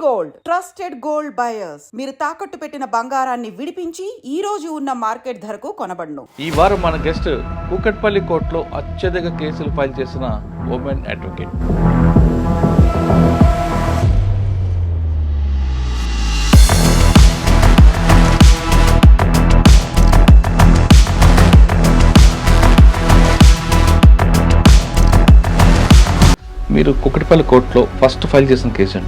Gold trusted gold buyers మీరు తాకట్టు పెట్టిన బంగారాన్ని విడిపించి ఈ రోజు ఉన్న మార్కెట్ ధరకు కొనబడును. ఈ వారం మన గెస్ట్ కూకట్పల్లి కోర్టులో అత్యధిక కేసులు ఫైల్ చేసిన ఉమెన్ అడ్వకేట్. మీరు కూకట్పల్లి కోర్టులో ఫస్ట్ ఫైల్ చేసిన కేసు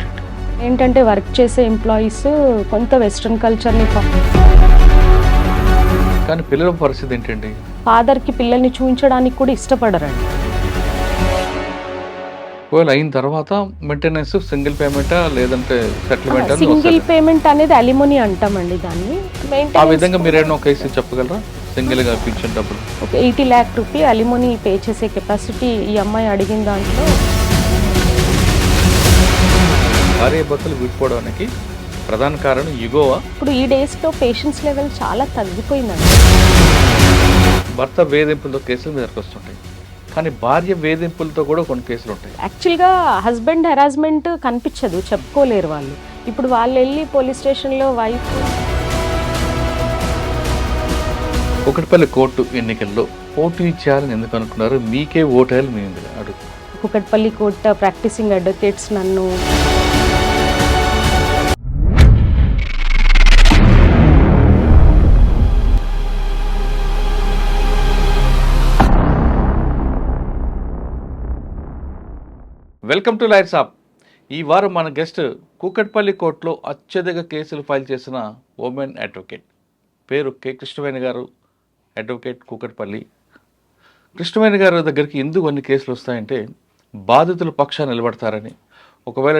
ఏంటంటే వర్క్ చేసే ఎంప్లాయీస్ కొంత వెస్ట్రన్ కల్చర్ని కానీ పిల్లల పరిస్థితి ఏంటండి? ఫాదర్కి పిల్లల్ని చూపించడానికి కూడా ఇష్టపడరండి. ఒకవేళ అయిన తర్వాత మెయింటెనెన్స్ సింగిల్ పేమెంటా లేదంటే సెటిల్మెంట్? సింగిల్ పేమెంట్ అనేది అలిమోని అంటామండి దాన్ని. ఆ విధంగా మీరేమో కేసు చెప్పగలరా? సింగిల్గా పింఛన్ డబ్బులు ఒక 80 lakh రూపీ అలిమోని పే చేసే కెపాసిటీ ఈ అమ్మాయి అడిగిన దాంట్లో. భార్య భర్తలు విడిపోవడానికి ప్రధాన కారణం ఇగోవా? ఇప్పుడు ఈ డేస్లో పేషెన్స్ లెవెల్ చాలా తగ్గిపోయిందండి. భర్త వేధింపులతో కేసులు మీ దగ్గరకు వస్తుంటాయి, కానీ భార్య వేధింపులతో కూడా కొన్ని కేసులు ఉంటాయి. యాక్చువల్గా హస్బెండ్ హెరాస్మెంట్ కనిపించదు, చెప్పుకోలేరు వాళ్ళు. ఇప్పుడు వాళ్ళు వెళ్ళి పోలీస్ స్టేషన్లో వైఫ్. కూకట్పల్లి కోర్టు ఎన్నికల్లో పోటీ చేయాలని ఎందుకు అనుకున్నారు? మీకే ఓటేయాలి మీ అడుగు. కూకట్పల్లి కోర్టు ప్రాక్టీసింగ్ అడ్వకేట్స్ నన్ను వెల్కమ్ టు లాయర్ సాబ్. ఈ వారం మన గెస్ట్ కూకట్పల్లి కోర్టులో అత్యధిక కేసులు ఫైల్ చేసిన ఉమెన్ అడ్వకేట్. పేరు కె కృష్ణవేణి గారు, అడ్వకేట్, కూకట్పల్లి. కృష్ణవేణి గారి దగ్గరికి ఎందుకు అన్ని కేసులు వస్తాయంటే బాధితుల పక్షాన్ని నిలబడతారని. ఒకవేళ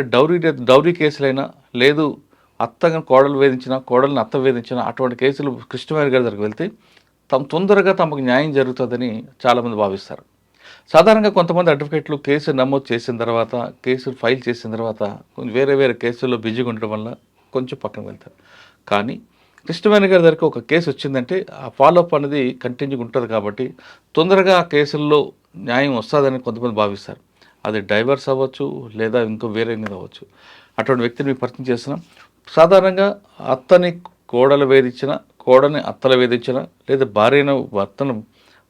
డౌరీ కేసులైనా, లేదు అత్తగా కోడలు వేధించినా, కోడల్ని అత్త వేధించినా, అటువంటి కేసులు కృష్ణవేణి గారి దగ్గరికి వెళ్తే తొందరగా తమకు న్యాయం జరుగుతుందని చాలామంది భావిస్తారు. సాధారణంగా కొంతమంది అడ్వకేట్లు కేసు నమోదు చేసిన తర్వాత, కేసు ఫైల్ చేసిన తర్వాత వేరే వేరే కేసుల్లో బిజీగా ఉండడం వల్ల కొంచెం పక్కన వెళ్తారు. కానీ కృష్ణవేణి గారి దగ్గరికి ఒక కేసు వచ్చిందంటే ఆ ఫాలోఅప్ అనేది కంటిన్యూగా ఉంటుంది కాబట్టి తొందరగా ఆ కేసుల్లో న్యాయం వస్తుందని కొంతమంది భావిస్తారు. అది డైవర్స్ అవ్వచ్చు, లేదా ఇంకో వేరే అవ్వచ్చు. అటువంటి వ్యక్తిని మీకు పరిచయం చేస్తున్నాం. సాధారణంగా అత్తని కోడలు వేధించిన, కోడని అత్తలు వేధించిన, లేదా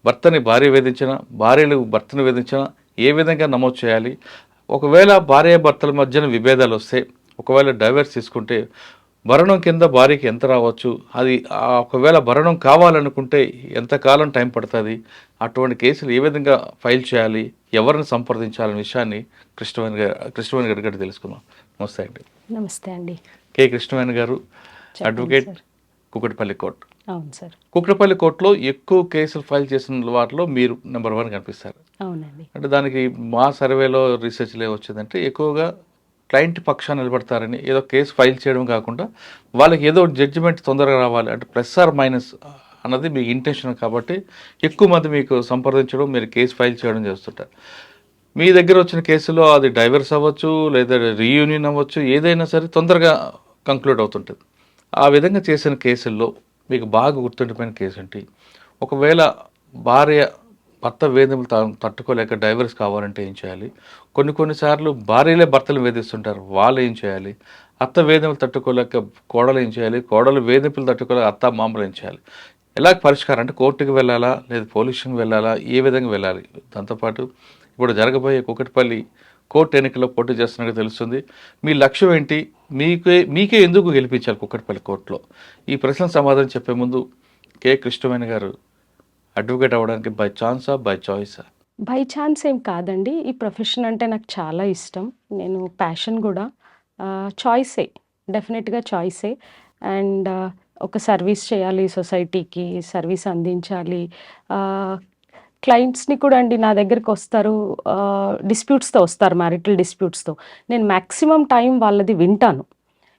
భర్తని భార్య వేధించిన, భార్యలు భర్తను వేధించిన ఏ విధంగా నమోదు చేయాలి? ఒకవేళ భార్య భర్తల మధ్యన విభేదాలు వస్తే, ఒకవేళ డైవర్స్ తీసుకుంటే భరణం కింద భార్యకి ఎంత రావచ్చు? అది ఒకవేళ భరణం కావాలనుకుంటే ఎంతకాలం టైం పడుతుంది? అటువంటి కేసులు ఏ విధంగా ఫైల్ చేయాలి, ఎవరిని సంప్రదించాలనే విషయాన్ని కృష్ణవేణి గారి తెలుసుకుందాం. నమస్తే అండి. నమస్తే అండి. కె కృష్ణవేణి గారు, అడ్వకేట్, కూకట్పల్లి కోర్టు. అవును సార్. కూకట్పల్లి కోర్టులో ఎక్కువ కేసులు ఫైల్ చేసిన వాటిలో మీరు నెంబర్ 1 కనిపిస్తారు. అవునండి. అంటే దానికి మా సర్వేలో రీసెర్చ్లో ఏమొచ్చిందంటే ఎక్కువగా క్లయింట్ పక్షాన్ని నిలబడతారని. ఏదో కేసు ఫైల్ చేయడం కాకుండా వాళ్ళకి ఏదో జడ్జిమెంట్ తొందరగా రావాలి అంటే ప్లస్ ఆర్ మైనస్ అన్నది మీ ఇంటెన్షన్ కాబట్టి ఎక్కువ మంది మీకు సంప్రదించడం, మీరు కేసు ఫైల్ చేయడం చేస్తుంటారు. మీ దగ్గర వచ్చిన కేసులో అది డైవర్స్ అవ్వచ్చు, లేదా రీయూనియన్ అవ్వచ్చు, ఏదైనా సరే తొందరగా కంక్లూడ్ అవుతుంటుంది. ఆ విధంగా చేసిన కేసుల్లో మీకు బాగా గుర్తుండిపోయిన కేసు ఏంటి? ఒకవేళ భార్య భర్త వేధింపులు తట్టుకోలేక డైవర్స్ కావాలంటే ఏం చేయాలి? కొన్నిసార్లు భార్యలే భర్తలు వేధిస్తుంటారు, వాళ్ళు ఏం చేయాలి? అత్త వేధింపులు తట్టుకోలేక కోడలు ఏం చేయాలి? కోడలు వేధింపులు తట్టుకోలేక అత్త మామూలు ఏం చేయాలి? ఎలా పరిష్కారం అంటే కోర్టుకి వెళ్ళాలా, లేదా పోలీస్ స్టేషన్కి వెళ్ళాలా, ఏ విధంగా వెళ్ళాలి? దాంతోపాటు ఇప్పుడు జరగబోయే కూకట్పల్లి కోర్టు ఎన్నికల్లో పోటీ చేస్తున్నట్టు తెలుస్తుంది. మీ లక్ష్యం ఏంటి? మీకే ఎందుకు గెలిపించాలి కూకట్పల్లి కోర్టులో? ఈ ప్రశ్నకు సమాధానం చెప్పే ముందు కె కృష్ణవేణి గారు అడ్వకేట్ అవ్వడానికి బై ఛాన్సా, బై చాయిసా? బై ఛాన్స్ ఏం కాదండి. ఈ ప్రొఫెషన్ అంటే నాకు చాలా ఇష్టం, నేను ప్యాషన్ కూడా. చాయిసే, డెఫినెట్గా చాయిసే. అండ్ ఒక సర్వీస్ చేయాలి, సొసైటీకి సర్వీస్ అందించాలి. క్లయింట్స్ని కూడా అండి నా దగ్గరికి వస్తారు, డిస్ప్యూట్స్తో వస్తారు, మ్యారిటల్ డిస్ప్యూట్స్తో. నేను మ్యాక్సిమం టైం వాళ్ళది వింటాను.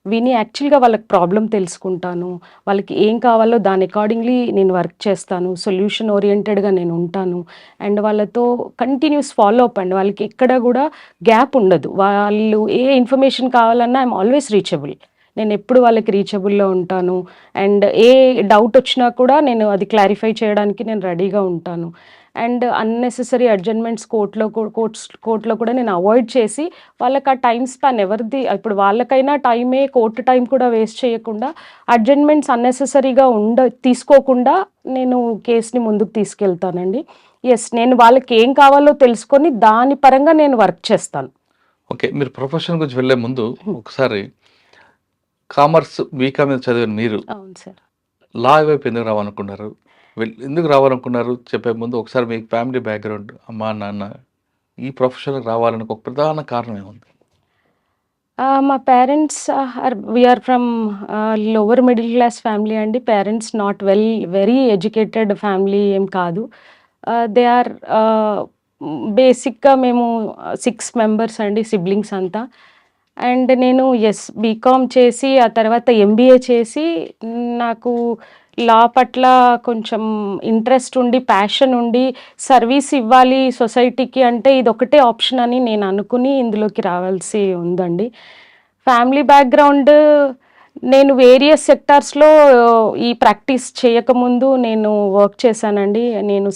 విని యాక్చువల్గా వాళ్ళకి ప్రాబ్లం తెలుసుకుంటాను, వాళ్ళకి ఏం కావాలో దాని అకార్డింగ్లీ నేను వర్క్ చేస్తాను, సొల్యూషన్ ఓరియంటెడ్గా నేను ఉంటాను. అండ్ వాళ్ళతో కంటిన్యూస్ ఫాలో అప్ అండి, వాళ్ళకి ఎక్కడ కూడా గ్యాప్ ఉండదు. వాళ్ళు ఏ ఇన్ఫర్మేషన్ కావాలన్నా ఐఎమ్ ఆల్వేస్ రీచబుల్. నేను ఎప్పుడు వాళ్ళకి రీచబుల్లో ఉంటాను. అండ్ ఏ డౌట్ వచ్చినా కూడా నేను అది క్లారిఫై చేయడానికి నేను రెడీగా ఉంటాను. అండ్ అన్నెసెసరీ అడ్జస్ట్మెంట్స్ కోర్టులో కూడా నేను అవాయిడ్ చేసి వాళ్ళకి ఆ టైం స్పాన్ ఎవరిది ఇప్పుడు వాళ్ళకైనా టైమే కోర్టు టైం కూడా వేస్ట్ చేయకుండా అడ్జస్ట్మెంట్స్ అన్నెసెసరీగా తీసుకోకుండా నేను కేసుని ముందుకు తీసుకెళ్తానండి. ఎస్, నేను వాళ్ళకి ఏం కావాలో తెలుసుకొని దాని పరంగా నేను వర్క్ చేస్తాను. ఓకే, మీరు ప్రొఫెషన్ గురించి వెళ్ళే ముందు ఒకసారి కామర్స్ బీకామ్ మీద చదివిన మీరు అవును సార్. లా వైపు ఎందుకు రావాలనుకున్నారు? ఎందుకు రావాలనుకున్నారు చెప్పే ముందు ఒకసారి మీ ఫ్యామిలీ బ్యాక్గ్రౌండ్, అమ్మా నాన్న ఈ ప్రొఫెషన్కి రావాలని ఒక ప్రధాన కారణం ఏముంది? మా parents we are from lower middle class family అండి. Parents not very educated family ఏం కాదు. దే ఆర్ బేసిక్గా మేము 6 మెంబర్స్ అండి, సిబ్లింగ్స్ అంతా. అండ్ నేను బీకామ్ చేసి ఆ తర్వాత ఎంబీఏ చేసి నాకు లా పట్ల కొంచెం ఇంట్రెస్ట్ ఉండి ప్యాషన్ ఉండి సర్వీస్ ఇవ్వాలి సొసైటీకి అంటే ఇదొకటే ఆప్షన్ అని నేను అనుకుని ఇందులోకి రావాల్సి ఉందండి. ఫ్యామిలీ బ్యాక్గ్రౌండ్, నేను వేరియస్ సెక్టార్స్లో ఈ ప్రాక్టీస్ చేయకముందు నేను వర్క్ చేశానండి. నేను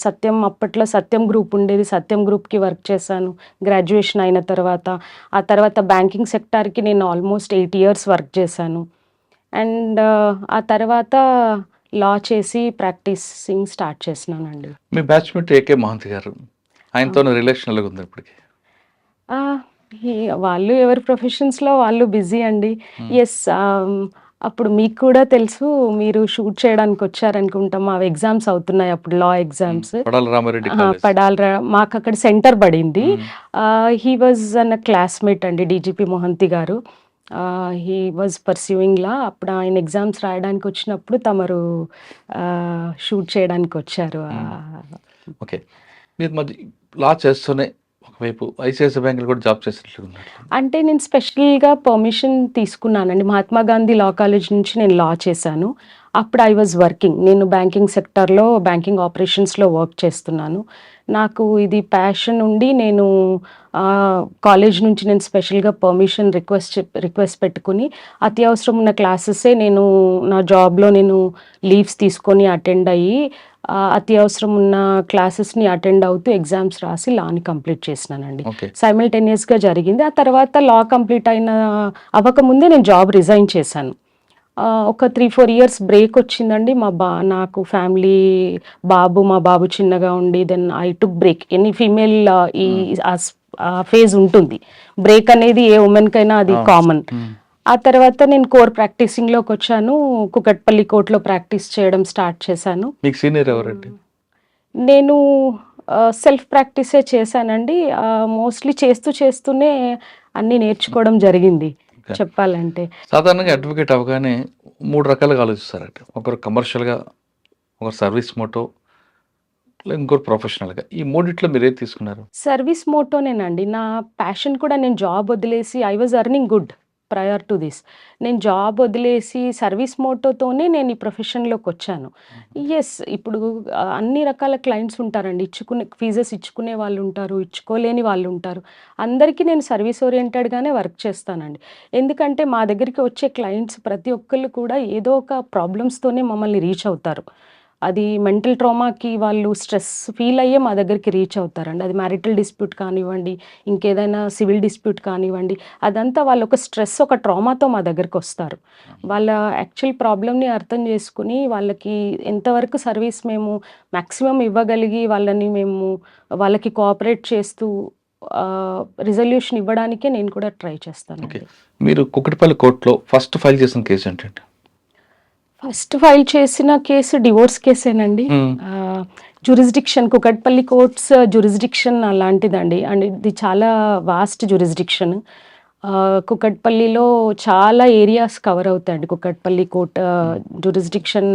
అప్పట్లో సత్యం గ్రూప్ ఉండేది, సత్యం గ్రూప్కి వర్క్ చేశాను గ్రాడ్యుయేషన్ అయిన తర్వాత. ఆ తర్వాత బ్యాంకింగ్ సెక్టార్కి నేను ఆల్మోస్ట్ 8 years వర్క్ చేశాను. అండ్ ఆ తర్వాత లా చేసి ప్రాక్టీసింగ్ స్టార్ట్ చేసినానండి. మీ బ్యాచ్మేట్ ఏకే మహంతి గారు, ఆయనతో రిలేషన్ ఎలాగ ఉంది ఇప్పటికి? ఆ, వాళ్ళు ఎవరి ప్రొఫెషన్స్లో వాళ్ళు బిజీ అండి. ఎస్, అప్పుడు మీకు కూడా తెలుసు, మీరు షూట్ చేయడానికి వచ్చారనుకుంటాం. మా ఎగ్జామ్స్ అవుతున్నాయి అప్పుడు, లా ఎగ్జామ్స్. పడాల రామారెడ్డి కాలేజ్. మాకు అక్కడ సెంటర్ పడింది. హీ వాజ్ అన్ క్లాస్మేట్ అండి, డీజీపీ మొహంతి గారు. హీ వాజ్ పర్సూయింగ్ లా. అప్పుడు ఆయన ఎగ్జామ్స్ రాయడానికి వచ్చినప్పుడు తమరు షూట్ చేయడానికి వచ్చారు. ఓకే, మీరు మరి లా చేస్తూనే ఒకవైపు ఐసిఐసిఐ బ్యాంకులో కూడా జాబ్ చేసినట్లు ఉన్నారు. అంటే నేను స్పెషల్గా పర్మిషన్ తీసుకున్నానండి. మహాత్మా గాంధీ లా కాలేజ్ నుంచి నేను లా చేశాను. అప్పుడు ఐ వాజ్ వర్కింగ్, నేను బ్యాంకింగ్ సెక్టర్లో బ్యాంకింగ్ ఆపరేషన్స్లో వర్క్ చేస్తున్నాను. నాకు ఇది ప్యాషన్ ఉండి నేను కాలేజ్ నుంచి నేను స్పెషల్గా పర్మిషన్ రిక్వెస్ట్ పెట్టుకుని అత్యవసరం ఉన్న క్లాసెసే నేను నా జాబ్లో నేను లీవ్స్ తీసుకొని అటెండ్ అయ్యి అత్యవసరం ఉన్న క్లాసెస్ని అటెండ్ అవుతూ ఎగ్జామ్స్ రాసి లాని కంప్లీట్ చేసినానండి. సైమల్టేనియస్గా జరిగింది. ఆ తర్వాత లా కంప్లీట్ అవ్వకముందే నేను జాబ్ రిజైన్ చేశాను. ఒక 3-4 years బ్రేక్ వచ్చిందండి. నాకు ఫ్యామిలీ మా బాబు చిన్నగా ఉండి then I took break. Any female ఈ ఫేజ్ ఉంటుంది, బ్రేక్ అనేది ఏ ఉమెన్కైనా అది కామన్. ఆ తర్వాత నేను కోర్ ప్రాక్టీసింగ్లోకి వచ్చాను. కుకట్పల్లి కోర్టులో ప్రాక్టీస్ చేయడం స్టార్ట్ చేశాను. మీకు సీనియర్ ఎవరండి? నేను సెల్ఫ్ ప్రాక్టీసే చేశానండి. మోస్ట్లీ చేస్తూనే అన్నీ నేర్చుకోవడం జరిగింది చెప్పాలంటే. సాధారణంగా అడ్వకేట్ అవగానే 3 రకాలుగా ఆలోచిస్తారంట. ఒకరు కమర్షియల్గా, ఒకరు సర్వీస్ మోటో, ఇంకోటి ప్రొఫెషనల్గా. ఈ మూడిట్లో మీరు ఏది తీసుకున్నారు? సర్వీస్ మోటోనేనండి. నా ప్యాషన్ కూడా, నేను జాబ్ వదిలేసి I was earning good prior to this. నేను జాబ్ వదిలేసి సర్వీస్ మోటోతోనే నేను ఈ ప్రొఫెషన్లోకి వచ్చాను. ఇప్పుడు అన్ని రకాల క్లయింట్స్ ఉంటారండి. ఫీజెస్ ఇచ్చుకునే వాళ్ళు ఉంటారు, ఇచ్చుకోలేని వాళ్ళు ఉంటారు. అందరికీ నేను సర్వీస్ ఓరియంటెడ్గానే వర్క్ చేస్తానండి. ఎందుకంటే మా దగ్గరికి వచ్చే క్లయింట్స్ ప్రతి ఒక్కళ్ళు కూడా ఏదో ఒక ప్రాబ్లమ్స్తోనే మమ్మల్ని రీచ్ అవుతారు. అది మెంటల్ ట్రామాకి వాళ్ళు స్ట్రెస్ ఫీల్ అయ్యే మా దగ్గరికి రీచ్ అవుతారండి. అది మ్యారిటల్ డిస్ప్యూట్ కానివ్వండి, ఇంకేదైనా సివిల్ డిస్ప్యూట్ కానివ్వండి, అదంతా వాళ్ళు ఒక స్ట్రెస్, ఒక ట్రామాతో మా దగ్గరికి వస్తారు. వాళ్ళ యాక్చువల్ ప్రాబ్లమ్ని అర్థం చేసుకుని వాళ్ళకి ఎంతవరకు సర్వీస్ మేము మ్యాక్సిమం ఇవ్వగలిగి వాళ్ళకి కోఆపరేట్ చేస్తూ రిజల్యూషన్ ఇవ్వడానికే నేను కూడా ట్రై చేస్తాను. మీరు కుకట్పల్లి కోర్టులో ఫస్ట్ ఫైల్ చేసిన కేసు ఏంటంటే? ఫస్ట్ ఫైల్ చేసిన కేసు డివోర్స్ కేసేనండి. జ్యూరిస్డిక్షన్, కుకట్పల్లి కోర్ట్స్ జ్యూరిస్డిక్షన్ అలాంటిదండి. అండ్ ఇది చాలా వాస్ట్ జ్యూరిస్డిక్షన్. కుకట్పల్లిలో చాలా ఏరియాస్ కవర్ అవుతాయండి కుకట్పల్లి కోర్ట్ జ్యూరిస్డిక్షన్.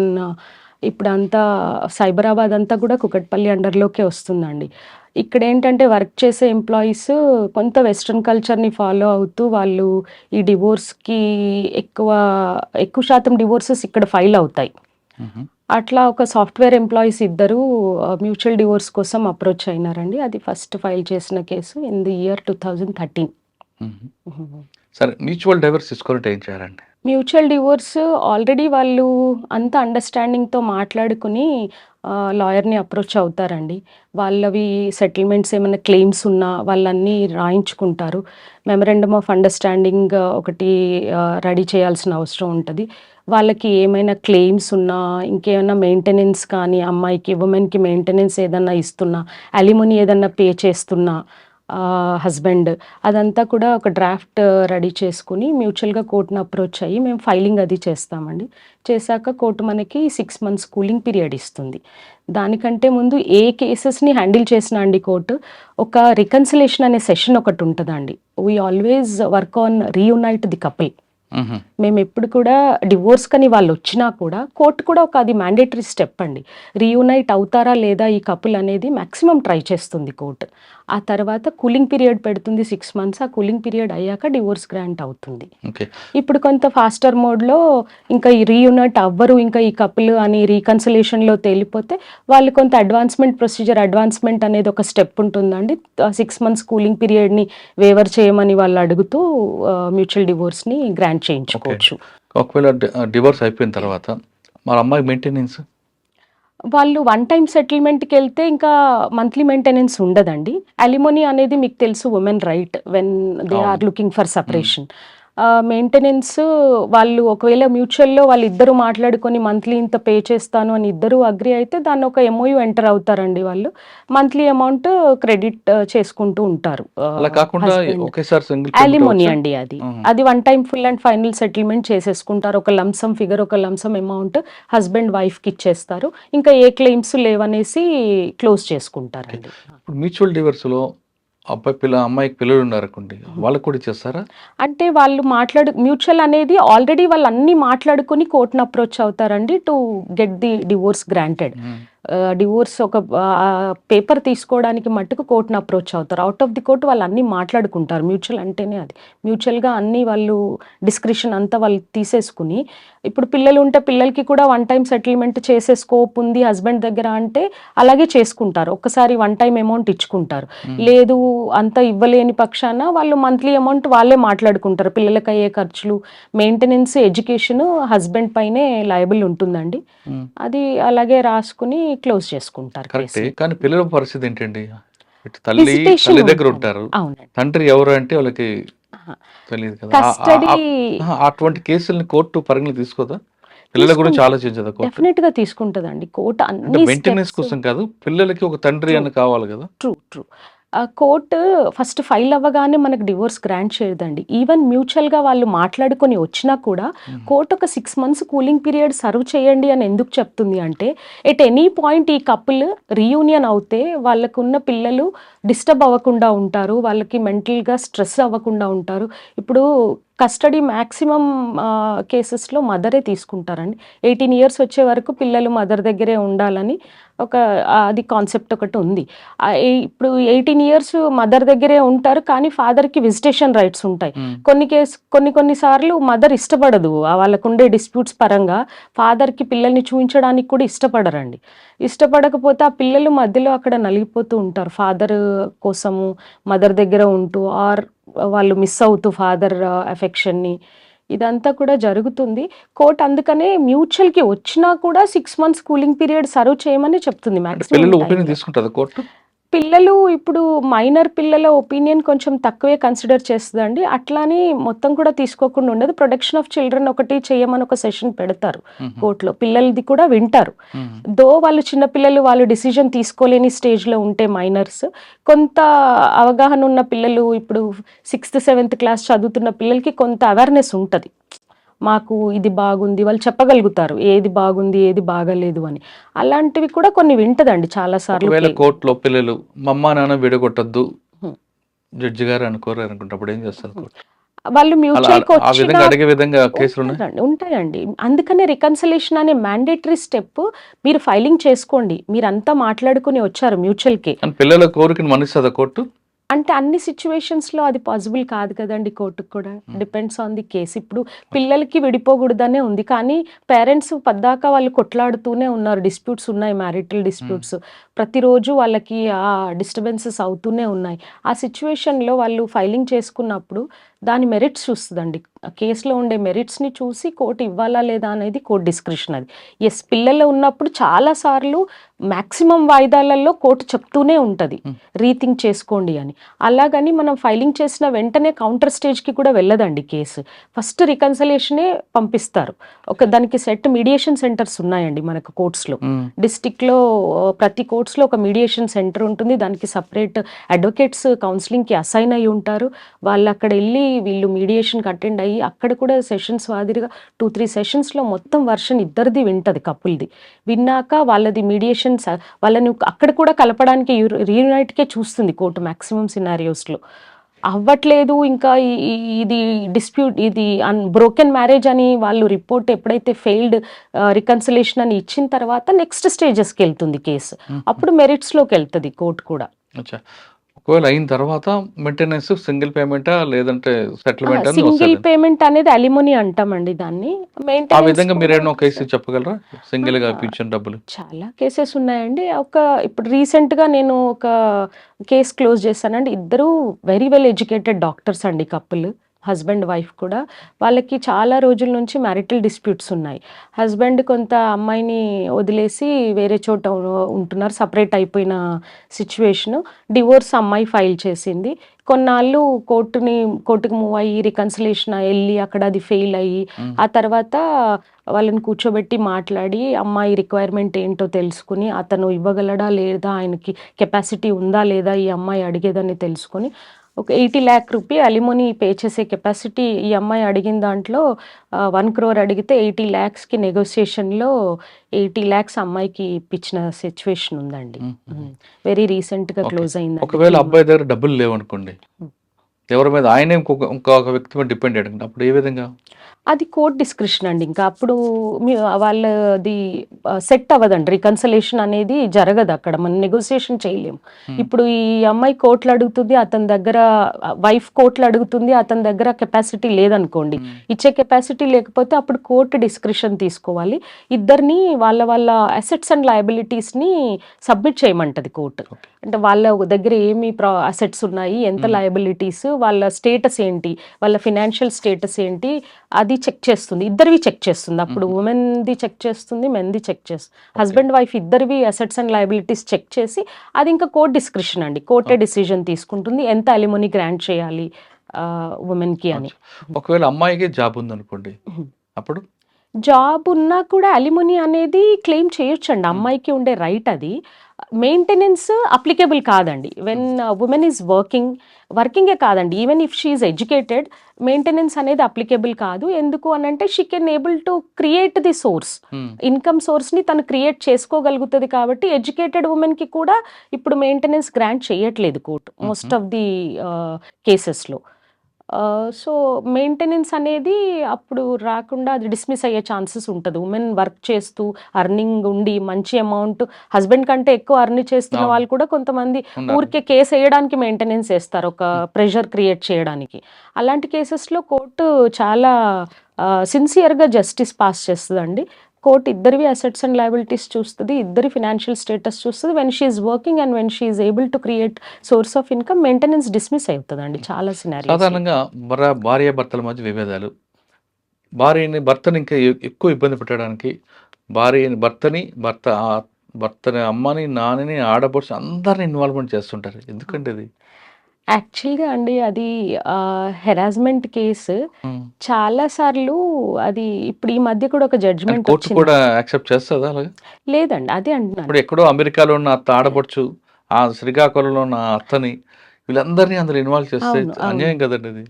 ఇప్పుడంతా సైబరాబాద్ అంతా కూడా కుకట్పల్లి అండర్లోకే వస్తుందండి. ఇక్కడ ఏంటంటే వర్క్ చేసే ఎంప్లాయీస్ కొంత వెస్ట్రన్ కల్చర్ని ఫాలో అవుతూ వాళ్ళు ఈ డివోర్స్కి ఎక్కువ శాతం డివోర్సెస్ ఇక్కడ ఫైల్ అవుతాయి. అట్లా ఒక సాఫ్ట్వేర్ ఎంప్లాయీస్ ఇద్దరు మ్యూచువల్ డివోర్స్ కోసం అప్రోచ్ అయినారండి. అది ఫస్ట్ ఫైల్ చేసిన కేసు ఇన్ ది ఇయర్ 2013. సరే, మ్యూచువల్ డివోర్స్ తీసుకోవాలంటే ఏం చేయాలండి? మ్యూచువల్ డివోర్స్ ఆల్రెడీ వాళ్ళు అంత అండర్స్టాండింగ్తో మాట్లాడుకుని లాయర్‌ని అప్రోచ్ అవుతారండి. వాళ్ళవి సెటిల్మెంట్స్ ఏమైనా క్లెయిమ్స్ ఉన్నా వాళ్ళన్నీ రాయించుకుంటారు. మెమరాండమ్ ఆఫ్ అండర్‌స్టాండింగ్ ఒకటి రెడీ చేయాల్సిన అవసరం ఉంటది. వాళ్ళకి ఏమైనా క్లెయిమ్స్ ఉన్నా, ఇంకేమైనా మెయింటెనెన్స్ కానీ అమ్మాయికి, వుమెన్‌కి మెయింటెనెన్స్ ఏదన్నా ఇస్తున్నా, అలిమనీ ఏదన్నా పే చేస్తున్నా హస్బెండ్, అదంతా కూడా ఒక డ్రాఫ్ట్ రెడీ చేసుకొని మ్యూచువల్‌గా కోర్ట్‌ని అప్రోచ్ అయ్యి మేము ఫైలింగ్ అది చేస్తామండి. చేశాక కోర్ట్ మనకి 6 మంత్స్ కూలింగ్ పీరియడ్ ఇస్తుంది. దానికంటే ముందు ఏ కేసెస్‌ని హ్యాండిల్ చేసినా అండి కోర్ట్, ఒక రికన్సిలేషన్ అనే సెషన్ ఒకటుంటదండి. We always work on reunite the couple. హుహు. మేమెప్పుడు కూడా డివోర్స్ కని వాళ్ళొచ్చినా కూడా కోర్ట్ కూడా ఒక అది మ్యాండేటరీ స్టెప్ అండి. రీయునైట్ అవుతారా లేదా ఈ కపుల్ అనేది మాక్సిమం ట్రై చేస్తుంది కోర్ట్. ఆ తర్వాత కూలింగ్ పీరియడ్ పెడుతుంది 6 మంత్స్. ఆ కూలింగ్ పీరియడ్ అయ్యాక డివోర్స్ గ్రాంట్ అవుతుంది. ఓకే. ఇప్పుడు కొంత ఫాస్టర్ మోడ్‌లో ఇంకా ఈ రీయునైట్ అవ్వరు ఇంకా ఈ కపుల్ అని రీకన్సిలేషన్‌లో తేలిపోతే వాళ్ళు కొంత అడ్వాన్స్‌మెంట్ అనేది ఒక స్టెప్ ఉంటుందండి. 6 మంత్స్ కూలింగ్ పీరియడ్‌ని వేవర్ చేయమని వాళ్ళు అడుగుతూ మ్యూచువల్ డివోర్స్‌ని గ్రాంట్ ఓకే. చేయించుకోవచ్చు. ఒకవేళ డివోర్స్ అయిపోయిన తర్వాత మరి అమ్మాయి మెయింటెనెన్స్? వాళ్ళు వన్ టైమ్ సెటిల్మెంట్‌కెళ్తే ఇంకా మంత్లీ మెయింటెనెన్స్ ఉండదండి. అలిమనీ అనేది మీకు తెలుసు వుమెన్ రైట్ వెన్ దే అవును. Are looking for separation. Maintenance వాళ్ళు ఒకవేళ మ్యూచువల్‌లో వాళ్ళిద్దరూ మాట్లాడుకొని మంత్లీ ఇంత పే చేస్తాను అని ఇద్దరూ అగ్రీ అయితే దాన్ని ఒక ఎంఓయూ ఎంటర్ అవుతారండి వాళ్ళు. మంత్లీ అమౌంట్ క్రెడిట్ చేసుకుంటూ ఉంటారు అలా కాకుండా హస్బెండ్. ఒకేసారి సింగిల్ పేమెంట్ యాలిమోనీ అవ్వచ్చా? అండి అది. హుహు. అది one time full and final settlement చేసేసుకుంటారు. ఒక లంసమ్ ఫిగర్, ఒక లంసమ్ అమౌంట్ హస్బెండ్ వైఫ్‌కి ఇచ్చేస్తారు. ఇంకా ఏ క్లెయిమ్స్ లేవనేసి క్లోజ్ ఓకే. చేసుకుంటారండి. ఇప్పుడు మ్యూచువల్ డివోర్స్‌లో అమ్మాయికి పిల్లలున్నారనుకోండి. వాళ్ళకి కూడా ఇచ్చేస్తారా? అంటే వాళ్ళు మ్యూచువల్ అనేది ఆల్రెడీ వాళ్ళన్నీ మాట్లాడుకొని కోర్ట్‌ని అప్రోచ్ అవుతారండి to get the divorce granted. హ్మ్. డివోర్స్ ఒక పేపర్ తీసుకోవడానికి మట్టుకు కోర్ట్‌ని అప్రోచ్ అవుతారు. ఔట్ ఆఫ్ ది కోర్ట్ వాళ్ళన్నీ మాట్లాడుకుంటారు. మ్యూచువల్ అంటేనే అది. మ్యూచువల్‌గా అన్నీ వాళ్ళు డిస్క్రిషన్ అంతా వాళ్ళు తీసేసుకుని, ఇప్పుడు పిల్లలుంటే పిల్లలకి కూడా వన్ టైమ్ సెటిల్మెంట్ చేసే స్కోప్ ఉంది హస్బెండ్ దగ్గర అంటే అలాగే చేసుకుంటారు. ఒక్కసారి వన్ టైమ్ అమౌంట్ ఇచ్చుకుంటారు. హ్మ్. లేదు అంత ఇవ్వలేని పక్షాన వాళ్ళు మంత్లీ అమౌంట్ వాళ్ళే మాట్లాడుకుంటారు. పిల్లలకయ్యే ఖర్చులు, మెయింటెనెన్స్, ఎడ్యుకేషను హస్బెండ్ పైనే లయబుల్ ఉంటుందండి. హ్మ్. అది అలాగే రాసుకుని క్లోజ్ చేసుకుంటారు కరెక్టే. కేస్‌ని. కానీ పిల్లల పరిస్థితి ఏంటండి? ఇటు విజిటేషన్ తల్లి దగ్గర ఉంటుంది. ఉంటారు. అవునండి. తండ్రి ఎవరు అంటే వాళ్ళకి అహా! తెలీదు కదా! ఆ ఆ కస్టడీ ఆ అహా! అటువంటి కేసుల్ని కోర్టు పరిగణలోకి తీసుకోదా? పిల్లల గురించి తీసుకుంటది. ఆలోచించదా కోర్టు? డెఫినిట్‌గా తీసుకుంటదండి. కోర్ట్ అంటే అన్ని మెయింటెనెన్స్ స్టెప్స్. కోసం కాదు. పిల్లలకి ఒక తండ్రి ట్రూ. అని కావాలి గదా! ట్రూ. కోర్ట్ ఫస్ట్ ఫైల్ అవ్వగానే మనకు డివోర్స్ గ్రాంట్ చేయదండి. ఈవెన్ మ్యూచువల్‌గా వాళ్ళు మాట్లాడుకొని వచ్చినా కూడా హ్మ్. కోర్ట్ ఒక 6 మంత్స్ కూలింగ్ పీరియడ్ సర్వ్ చేయండి అని ఎందుకు చెప్తుంది అంటే, ఎట్ ఎనీ పాయింట్ ఈ కపుల్ రీయూనియన్ అవుతే వాళ్ళకున్న పిల్లలు డిస్టర్బ్ అవ్వకుండా ఉంటారు. వాళ్ళకి మెంటల్‌గా స్ట్రెస్ అవ్వకుండా ఉంటారు. ఇప్పుడు కస్టడీ మాక్సిమం కేసెస్‌లో మదరే తీసుకుంటారండి. 18 ఇయర్స్ వచ్చే వరకు పిల్లలు మదర్ దగ్గరే ఉండాలని ఒక అది కాన్సెప్ట్ ఒకటుంది. ఇప్పుడు 18 ఇయర్స్ మదర్ దగ్గరే ఉంటారు. కానీ ఫాదర్‌కి విజిటేషన్ రైట్స్ ఉంటాయి. హ్మ్. కొన్ని సార్లు మదర్ ఇష్టపడదు. వాళ్ళకుండే డిస్ప్యూట్స్ పరంగా ఫాదర్‌కి పిల్లల్ని చూయించడానికి కూడా ఇష్టపడరండి. ఇష్టపడకపోతే ఆ పిల్లలు మధ్యలో అక్కడ నలిగిపోతూ ఉంటారు. ఫాదర్ కోసము మదర్ దగ్గర ఉంటూ వాళ్ళు మిస్ అవుతూ ఫాదర్ ఎఫెక్షన్‌ని. ఇదంతా కూడా జరుగుతుంది. కోర్ట్ అందుకనే మ్యూచువల్‌కి వచ్చినా కూడా 6 మంత్స్ కూలింగ్ పీరియడ్ సర్వ్ చేయమని చెప్తుంది అంటే మాక్సిమం పిల్లల ఒపీనియన్ టైమ్‌లో. తీసుకుంటదా కోర్టు? పిల్లలు ఇప్పుడు మైనర్ పిల్లల ఒపీనియన్ కొంచెం తక్కువే కన్సిడర్ చేస్తదండి. అట్లా అని మొత్తం కూడా తీసుకోకుండా ఉండదు. ప్రొటెక్షన్ ఆఫ్ చిల్డ్రన్ ఒకటి చేయమని ఒక సెషన్ పెడతారు హుహు. కోర్ట్‌లో. పిల్లలది కూడా వింటారు. హ్మ్. వాళ్ళు చిన్న పిల్లలు వాళ్ళు డిసిజన్ తీసుకోలేని స్టేజ్‌లో ఉంటే మైనర్స్, కొంత అవగాహన ఉన్న పిల్లలు ఇప్పుడు 6థ్, 7థ్ క్లాస్ చదువుతున్న పిల్లలకి కొంత అవేర్‌నెస్ ఉంటది. మాకు ఇది బాగుంది. వాళ్ళు చెప్పగలుగుతారు. ఏది బాగుంది, ఏది బాగాలేదు అని. అలాంటివి కూడా కొన్ని వింటదండి చాలా సార్లు ఒకవేళ కోర్టులో పిల్లలు మా అమ్మా, నాన్న విడగొట్టొద్దు హ్మ్. జడ్జి గారు అనుకోరనుకుంటే అప్పుడేం చేస్తారు హ్మ్. కోర్టు? వాళ్ళు అలా ఆ మ్యూచువల్‌కొచ్చినా విధంగా అడిగే విధంగా కేసులున్నాయా? ఉంటాయండి. అందుకనే రికన్సిలేషన్ అనే మ్యాండేటరీ స్టెప్ మీరు ఫైలింగ్ చేసుకోండి. మీరంతా మాట్లాడుకొని వచ్చారు మ్యూచువల్‌కి. కానీ పిల్లల కోరికను మన్నిస్తదా కోర్టు? అంటే అన్ని సిట్యుయేషన్స్‌లో అది పాసిబుల్ కాదు కదండీ కోర్ట్‌కి కూడా. హ్మ్. Depends on the case. ఇప్పుడు ఓకే. పిల్లలకి విడిపోకూడదనే ఉంది. కానీ పేరెంట్స్ పద్దాక వాళ్ళు కొట్లాడుతూనే ఉన్నారు. డిస్ప్యూట్స్ ఉన్నాయి. మ్యారిటల్ హ్మ్. డిస్ప్యూట్స్. ప్రతిరోజు వాళ్ళకి డిస్టర్బెన్సెస్ అవుతూనే ఉన్నాయి. ఆ సిట్యుయేషన్‌లో వాళ్ళు ఫైలింగ్ చేసుకున్నప్పుడు దాని మెరిట్స్ చూస్తదండి. కేస్‌లో ఉండే మెరిట్స్‌ని చూసి కోర్ట్ ఇవ్వాలా లేదా అనేది కోర్ట్ డిస్క్రిషన్ అది. యెస్, పిల్లలు ఉన్నప్పుడు చాలా సార్లు మాక్సిమం వాయిదాలలో కోర్ట్ చెప్తూనే ఉంటది. రీథింక్ చేసుకోండి అని. అలాగని మనం ఫైలింగ్ చేసిన వెంటనే కౌంటర్ స్టేజ్‌కి కూడా వెళ్ళదండి కేసు. ఫస్ట్ రికన్సిలియేషనే పంపిస్తారు. దానికి మీడియేషన్ సెంటర్స్ ఉన్నాయండి మనకు కోర్ట్స్‌లో. డిస్ట్రిక్ట్‌లో ప్రతి కోర్ట్స్‌లో ఒక మీడియేషన్ సెంటర్ ఉంటుంది. దానికి సెపరేట్ అడ్వకేట్స్ కౌన్సిలింగ్‌కి అసైన్ అయ్యి ఉంటారు. వాళ్ళు అక్కడ ఎళ్లి వీళ్ళు మీడియేషన్‌కి అటెండ్ అయ్యి అక్కడ కూడా సెషన్స్ మాదిరిగా 2, 3 సెషన్స్‌లో మొత్తం వర్షన్ ఇద్దరిది వింటది కపుల్‌ది. విన్నాక వాళ్ళది వాళ్ళని అక్కడ కూడా కలపడానికి రీయునైట్‌కే చూస్తుంది కోర్ట్ మాక్సిమం సినారియోస్‌లో. అవ్వట్లేదు ఇంకా ఇది ఇది బ్రోకెన్ మ్యారేజ్ అని వాళ్ళు రిపోర్ట్ ఎప్పుడైతే ఫెయిల్డ్ రికన్సిలేషన్ అని ఇచ్చిన తర్వాత నెక్స్ట్ స్టేజెస్‌కి వెళ్తుంది కేసు. అప్పుడు మెరిట్స్‌లోకి వెళ్తది కోర్ట్ కూడా. అచ్చా. ఒకవేళ అయిన తర్వాత మెయింటెనెన్స్ సింగిల్ పేమెంటా లేదంటే సెటిల్మెంట్ అని సింగిల్ వస్తది. పేమెంట్ అనేది అలిమోని అంటామండి దాన్ని. ఆ మెయింటెనెన్స్ విధంగా కూడా మీరేమన్నా కేసు చెప్పగలరా? సింగిల్‌గా ఆ! ఇప్పించిన డబ్బులు. చాలా కేసెస్ ఉన్నాయండి. ఇప్పుడు రీసెంట్‌గా నేను ఒక కేస్ క్లోజ్ చేశానండి. ఇద్దరూ వెరీ వెల్ ఎడ్యుకేటెడ్ డాక్టర్స్ అండి కపుల్. హస్బెండ్, వైఫ్ కూడా. వాళ్ళకి చాలా రోజుల నుంచి మ్యారిటల్ డిస్ప్యూట్స్ ఉన్నాయి. హస్బెండ్ కొంత అమ్మాయిని వదిలేసి వేరే చోట ఉంటున్నారు. సెపరేట్ అయిపోయిన సిట్యుయేషను. డివోర్స్ అమ్మాయి ఫైల్ చేసింది. కొన్నాళ్ళు కోర్టుకి మూవ్ అయ్యి రికన్సిలేషన్ ఎళ్లి అక్కడ అది ఫెయిల్ అయ్యి, ఆ తర్వాత వాళ్ళని కూర్చోబెట్టి మాట్లాడి అమ్మాయి రిక్వైర్మెంట్ ఏంటో తెలుసుకుని, అతను ఇవ్వగలడా లేదా, ఆయనకి కెపాసిటీ ఉందా లేదా ఈ అమ్మాయి అడిగేదని తెలుసుకొని ఒక 80 lakh రూపీ అలిమోని పే చేసే కెపాసిటీ ఈ అమ్మాయి అడిగిన దాంట్లో 1 crore అడిగితే 80 lakhsకి నెగోషియేషన్‌లో 80 lakhs అమ్మాయికి ఇప్పించిన సిట్యుయేషన్ ఉందండి. వెరీ రీసెంట్‌గా ఓకే. క్లోజ్ అయిందండి. ఒకవేళ 3 అబ్బాయి దగ్గర డబ్బులు లేవనుకోండి. ఎవరి మీద ఆయనే ఇంకొక వ్యక్తి మీద డిపెండ్ అయ్యాడు. అప్పుడు ఏ విధంగా? అది కోర్ట్ డిస్క్రిషన్ అండి. ఇంకా అప్పుడు వాళ్ళది సెట్ అవ్వదండి. రికన్సిలేషన్ అనేది జరగదు అక్కడ. మనం నెగోషియేషన్ చేయలేం. ఇప్పుడు ఈ అమ్మాయి కోర్టులు అడుగుతుంది, అతని దగ్గర వైఫ్ కోర్టులు అడుగుతుంది, అతని దగ్గర కెపాసిటీ లేదనుకోండి. ఇచ్చే కెపాసిటీ లేకపోతే అప్పుడు కోర్ట్ డిస్క్రిషన్ తీసుకోవాలి. ఇద్దరిని వాళ్ళ అసెట్స్ అండ్ లయబిలిటీస్‌ని సబ్మిట్ చేయమంటది కోర్ట్. అంటే వాళ్ళ దగ్గర ఏమి అసెట్స్ ఉన్నాయి, ఎంత లయబిలిటీస్, వాళ్ళ స్టేటస్ ఏంటి, వాళ్ళ ఫినాన్షియల్ స్టేటస్ ఏంటి, అది చెక్ చేస్తుంది. ఇద్దరివి చెక్ చేస్తుంది. అప్పుడు ఉమెన్‌ది చెక్ చేస్తుంది, మెన్‌ది చెక్ చేస్తుంది. హస్బెండ్, వైఫ్ ఇద్దరివి అసెట్స్ అండ్ లయబిలిటీస్ చెక్ చేసి అది ఇంకా కోర్ట్ డిస్క్రిషన్ అండి. కోర్టే డిసిజన్ తీసుకుంటుంది ఎంత అలిమోని గ్రాంట్ చేయాలి ఉమెన్‌కి అని. ఒకవేళ అమ్మాయికి జాబ్ ఉందనుకోండి. అప్పుడు? జాబ్ ఉన్నా కూడా అలిమోని అనేది క్లెయిమ్ చేయొచ్చండి. అమ్మాయికి ఉండే రైట్ అది. మెయింటెనెన్స్ అప్లికేబుల్ కాదండి. వెన్ వుమెన్ ఈజ్ వర్కింగే కాదండి. Even if she is educated, maintenance అనేది అప్లికేబుల్ కాదు. ఎందుకు అనంటే she can able to create the source. Income సోర్స్‌ని తను క్రియేట్ చేసుకోగలుగుతది కాబట్టి ఎడ్యుకేటెడ్ వుమెన్‌కి కూడా ఇప్పుడు మెయింటెనెన్స్ గ్రాంట్ చేయట్లేదు కోర్ట్ మోస్ట్ ఆఫ్ ది కేసెస్‌లో. సో, మెయింటెనెన్స్ అనేది అప్పుడు రాకుండా అది డిస్మిస్ అయ్యే ఛాన్సెస్ ఉంటది. వుమెన్ వర్క్ చేస్తూ, అర్నింగ్ ఉండి, మంచి అమౌంట్ హస్బెండ్ కంటే ఎక్కువ ఎర్న్ చేస్తున్న అవును. వాళ్ళు కూడా కొంతమంది ఉన్నారు. ఊరికే కేస్ ఎయడానికి మెయింటెనెన్స్ ఏస్తారు. ఒక ప్రెషర్ క్రియేట్ చేయడానికి. అలాంటి కేసెస్‌లో కోర్టు చాలా సిన్సియర్‌గా జస్టిస్ పాస్ చేస్తదండి. కోర్ట్ ఇద్దరివి అసెట్స్ అండ్ లయబిలిటీస్ చూస్తది. ఇద్దరి ఫినాన్షియల్ స్టేటస్ చూస్తది. When she is working and when she is able to create source of income, maintenance dismiss అవుతదండి చాలా సినారియోస్‌లో. సాధారణంగా భార్యాభర్తల మధ్య విభేదాలు. భర్తని ఇంకా ఎక్కువ ఇబ్బంది పెట్టడానికి భర్తని అమ్మని, నాన్నని, ఆడపడుచు అందరిని ఇన్వాల్వ్‌మెంట్ చేస్తుంటారు. ఎందుకండి అది? యాక్చువల్‌గా అండి అది హెరాస్మెంట్ కేసు హ్మ్. చాలా సార్లు అది ఇప్పుడు ఈ మధ్య కూడా ఒక అంటే జడ్జ్‌మెంట్ కోర్ట్ వచ్చింది. కూడా యాక్సెప్ట్ చేస్తదా అలాగా? లేదండి. అదే అంటున్నాను. ఇప్పుడు ఎక్కడో అమెరికాలో ఉన్న ఆడపడుచు, ఆ శ్రీకాకుళంలో ఉన్న అత్తని వీళ్ళందరిని అందులో ఇన్వాల్వ్ చేస్తే అవును. అవును. అన్యాయం కదండీ అది.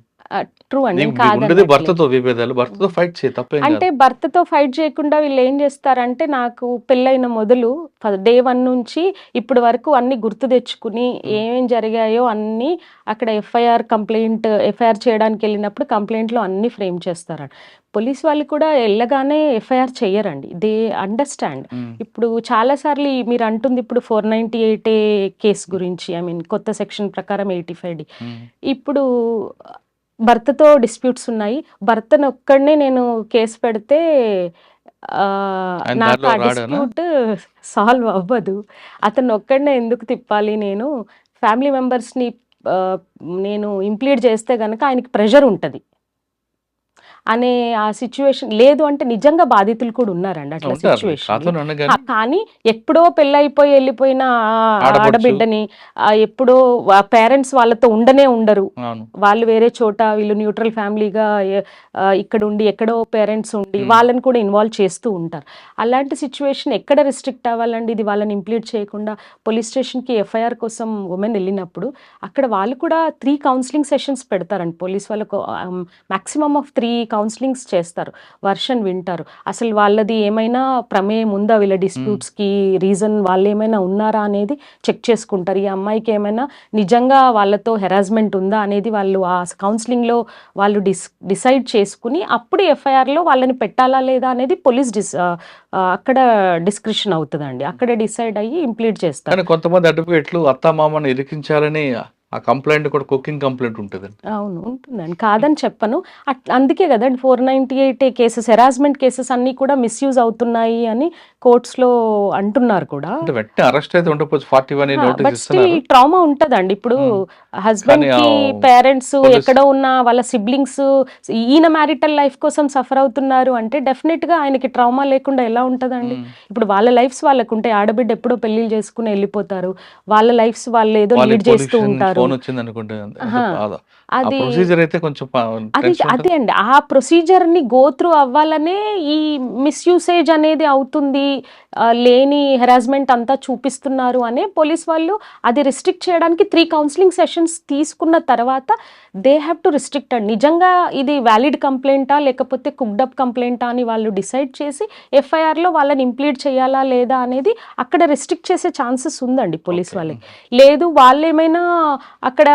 ట్రూ అండి. నేను మీకుండేదే కాదనట్లేదు. భర్తతో విభేదాలు. భర్తతో ఫైట్ చేయి తప్పేం అంటే కాదు. భర్తతో ఫైట్ చేయకుండా వీళ్ళేం చేస్తారంటే, నాకు పెళ్ళైన మొదలు డే 1 నుంచి ఇప్పటి వరకు అన్నీ గుర్తు తెచ్చుకుని, ఏమేం జరిగాయో అన్నీ అక్కడ ఎఫ్ఐఆర్ చేయడానికెళ్ళినప్పుడు కంప్లెయింట్‌లో అన్నీ ఫ్రేమ్ చేస్తారండి. పోలీస్ వాళ్ళు కూడా ఎళ్ళగానే ఎఫ్ఐఆర్ చెయ్యరండి. They understand. ఇప్పుడు చాలా సార్లు మీరంటుంది ఇప్పుడు 498 కేస్ గురించి, కొత్త సెక్షన్ ప్రకారం 85D. ఇప్పుడు భర్తతో డిస్ప్యూట్స్ ఉన్నాయి. భర్తనొక్కడినే నేను కేస్ పెడితే ఆయన నాకు దారిలో ఆ రాడానా? డిస్ప్యూట్ సాల్వ్ అవ్వదు. అతన్నొక్కడినే ఎందుకు తిప్పాలి నేను? ఫ్యామిలీ మెంబర్స్‌ని నేను ఇంప్లీడ్ చేస్తే గనక ఆయనకి ప్రెషర్ ఉంటది అనే ఆ సిచ్యువేషన్ లేదు అంటే నిజంగా బాధితులు కూడా ఉన్నారండి అట్లా ఉంటారు సిచ్యువేషన్ కాతో అనగానే కానీ ఎప్పుడో పెళ్ళైపోయి వెళ్ళిపోయిన ఆడపడుచు ఆడబిడ్డని ఎప్పుడో పేరెంట్స్ వాళ్ళతో ఉండరు అవును వాళ్ళు వేరే చోట వీళ్ళు న్యూట్రల్ ఫ్యామిలీగా ఇక్కడ ఉండి ఎక్కడో పేరెంట్స్ ఉండి Hmm. వాళ్ళని కూడా ఇన్వాల్వ్ చేస్తూ ఉంటారు అలాంటి సిచ్యువేషన్ ఎక్కడ రిస్ట్రిక్ట్ అవ్వాలండి ఇది వాళ్ళని ఇంప్లీట్ చేయకుండా పోలీస్ స్టేషన్కి ఎఫ్ఐఆర్ కోసం ఉమెన్ వెళ్ళినప్పుడు అక్కడ వాళ్ళు కూడా 3 కౌన్సిలింగ్ సెషన్స్ పెడతారండి పోలీస్ వాళ్ళకు మాక్సిమం ఆఫ్ 3 కౌన్సిలింగ్స్ చేస్తారు వర్షన్ వింటారు అసలు వాళ్ళది ఏమైనా ప్రమేయం ఉందా వీళ్ళ డిస్ప్యూట్స్కి రీజన్ వాళ్ళు ఏమైనా ఉన్నారా అనేది చెక్ చేసుకుంటారు ఈ అమ్మాయికి ఏమైనా నిజంగా వాళ్ళతో హెరాస్మెంట్ ఉందా అనేది వాళ్ళు ఆ కౌన్సిలింగ్లో వాళ్ళు డిసైడ్ చేసుకుని అప్పుడు ఎఫ్ఐఆర్లో వాళ్ళని పెట్టాలా లేదా అనేది పోలీస్ అక్కడ డిస్క్రిప్షన్ అవుతుందండి అక్కడే డిసైడ్ అయ్యి ఇంప్లీట్ చేస్తారు కానీ కొంతమంది అడ్వకేట్లు అత్తామామని ఇరికించాలని ఆ కంప్లైంట్ కూడా కుకింగ్ కంప్లైంట్ ఉంటుంది. అవును ఉంటుందండి కాదని చెప్పను అందుకే కదండి 498 కేసెస్ హెరాస్మెంట్ కేసెస్ అన్నీ కూడా మిస్యూజ్ అవుతున్నాయి అని కోర్ట్స్లో అంటున్నారు కూడా అంటే వెంటనే అరెస్ట్ అయితే ఉండకపోతే 41 నోటీస్ బట్ స్టిల్ ఇస్తున్నారు. ట్రామా ఉంటదండి ఇప్పుడు హస్బెండ్ కానీ కి పేరెంట్స్ ఎక్కడో ఉన్న వాళ్ళ సిబ్లింగ్స్ ఈయన మ్యారిటల్ లైఫ్ కోసం సఫర్ అవుతున్నారు అంటే డెఫినెట్ గా ఆయనకి ట్రామా లేకుండా ఎలా ఉంటదండి ఇప్పుడు వాళ్ళ లైఫ్స్ వాళ్ళకు ఉంటాయి ఆడబిడ్డ ఎప్పుడో పెళ్లిళ్ళు చేసుకుని వెళ్ళిపోతారు వాళ్ళ లైఫ్స్ వాళ్ళు ఏదో లీడ్ చేస్తూ ఉంటారు ఫోన్ వచ్చింది అనుకుంటే అది ప్రొసీజర్ అయితే కొంచెం అదే అండి ఆ ప్రొసీజర్ ని గో త్రూ అవ్వాలనే ఈ మిస్యూసేజ్ అనేది అవుతుంది లేని హెరాస్మెంట్ అంతా చూపిస్తున్నారు అనే పోలీస్ వాళ్ళు అది రిస్ట్రిక్ట్ చేయడానికి 3 కౌన్సిలింగ్ సెషన్స్ తీసుకున్న తర్వాత దే హ్యావ్ టు రిస్ట్రిక్ట్ అండి నిజంగా ఇది వ్యాలిడ్ కంప్లైంటా లేకపోతే కుక్డప్ కంప్లైంటా అని వాళ్ళు డిసైడ్ చేసి ఎఫ్ఐఆర్లో వాళ్ళని ఇంప్లీడ్ చేయాలా లేదా అనేది అక్కడ రిస్ట్రిక్ట్ చేసే ఛాన్సెస్ ఉందండి పోలీస్ వాళ్ళకి లేదు వాళ్ళు ఏమైనా అక్కడ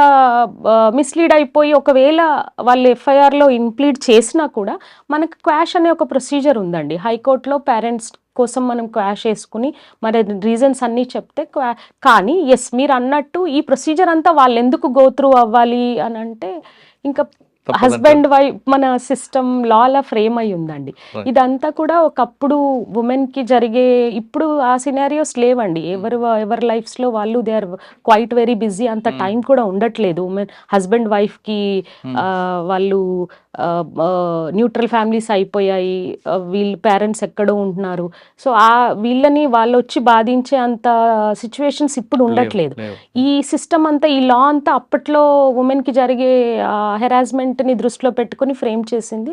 మిస్లీడ్ అయిపోయి ఒకవేళ వాళ్ళు ఎఫ్ఐఆర్లో ఇంప్లీడ్ చేసినా కూడా మనకు క్వాష్ అనే ఒక ప్రొసీజర్ ఉందండి హైకోర్టులో పేరెంట్స్ కోసం మనం క్వాష్ వేసుకుని మరి రీజన్స్ అన్నీ చెప్తే కానీ ఎస్ మీరు అన్నట్టు ఈ ప్రొసీజర్ అంతా వాళ్ళు ఎందుకు గో త్రూ అవ్వాలి అని అంటే ఇంకా హస్బెండ్ వైఫ్ మన సిస్టమ్ లాలా ఫ్రేమ్ అయి ఉందండి ఇదంతా కూడా ఒకప్పుడు ఉమెన్ కి జరిగే ఇప్పుడు ఆ సినారియోస్ లేవండి ఎవరి లైఫ్స్ లో వాళ్ళు they are quite very busy అంత టైం కూడా ఉండట్లేదు ఉమెన్ హస్బెండ్ వైఫ్ కి వాళ్ళు న్యూట్రల్ ఫ్యామిలీస్ అయిపోయాయి వీళ్ళ పేరెంట్స్ ఎక్కడో ఉంటున్నారు సో ఆ వీళ్ళని వాళ్ళు వచ్చి బాధించే అంత సిచ్యువేషన్స్ ఇప్పుడు ఉండట్లేదు ఈ సిస్టమ్ అంతా ఈ లా అంతా అప్పట్లో ఉమెన్ కి జరిగే హెరాస్మెంట్ ని దృష్టిలో పెట్టుకుని ఫ్రేమ్ చేసింది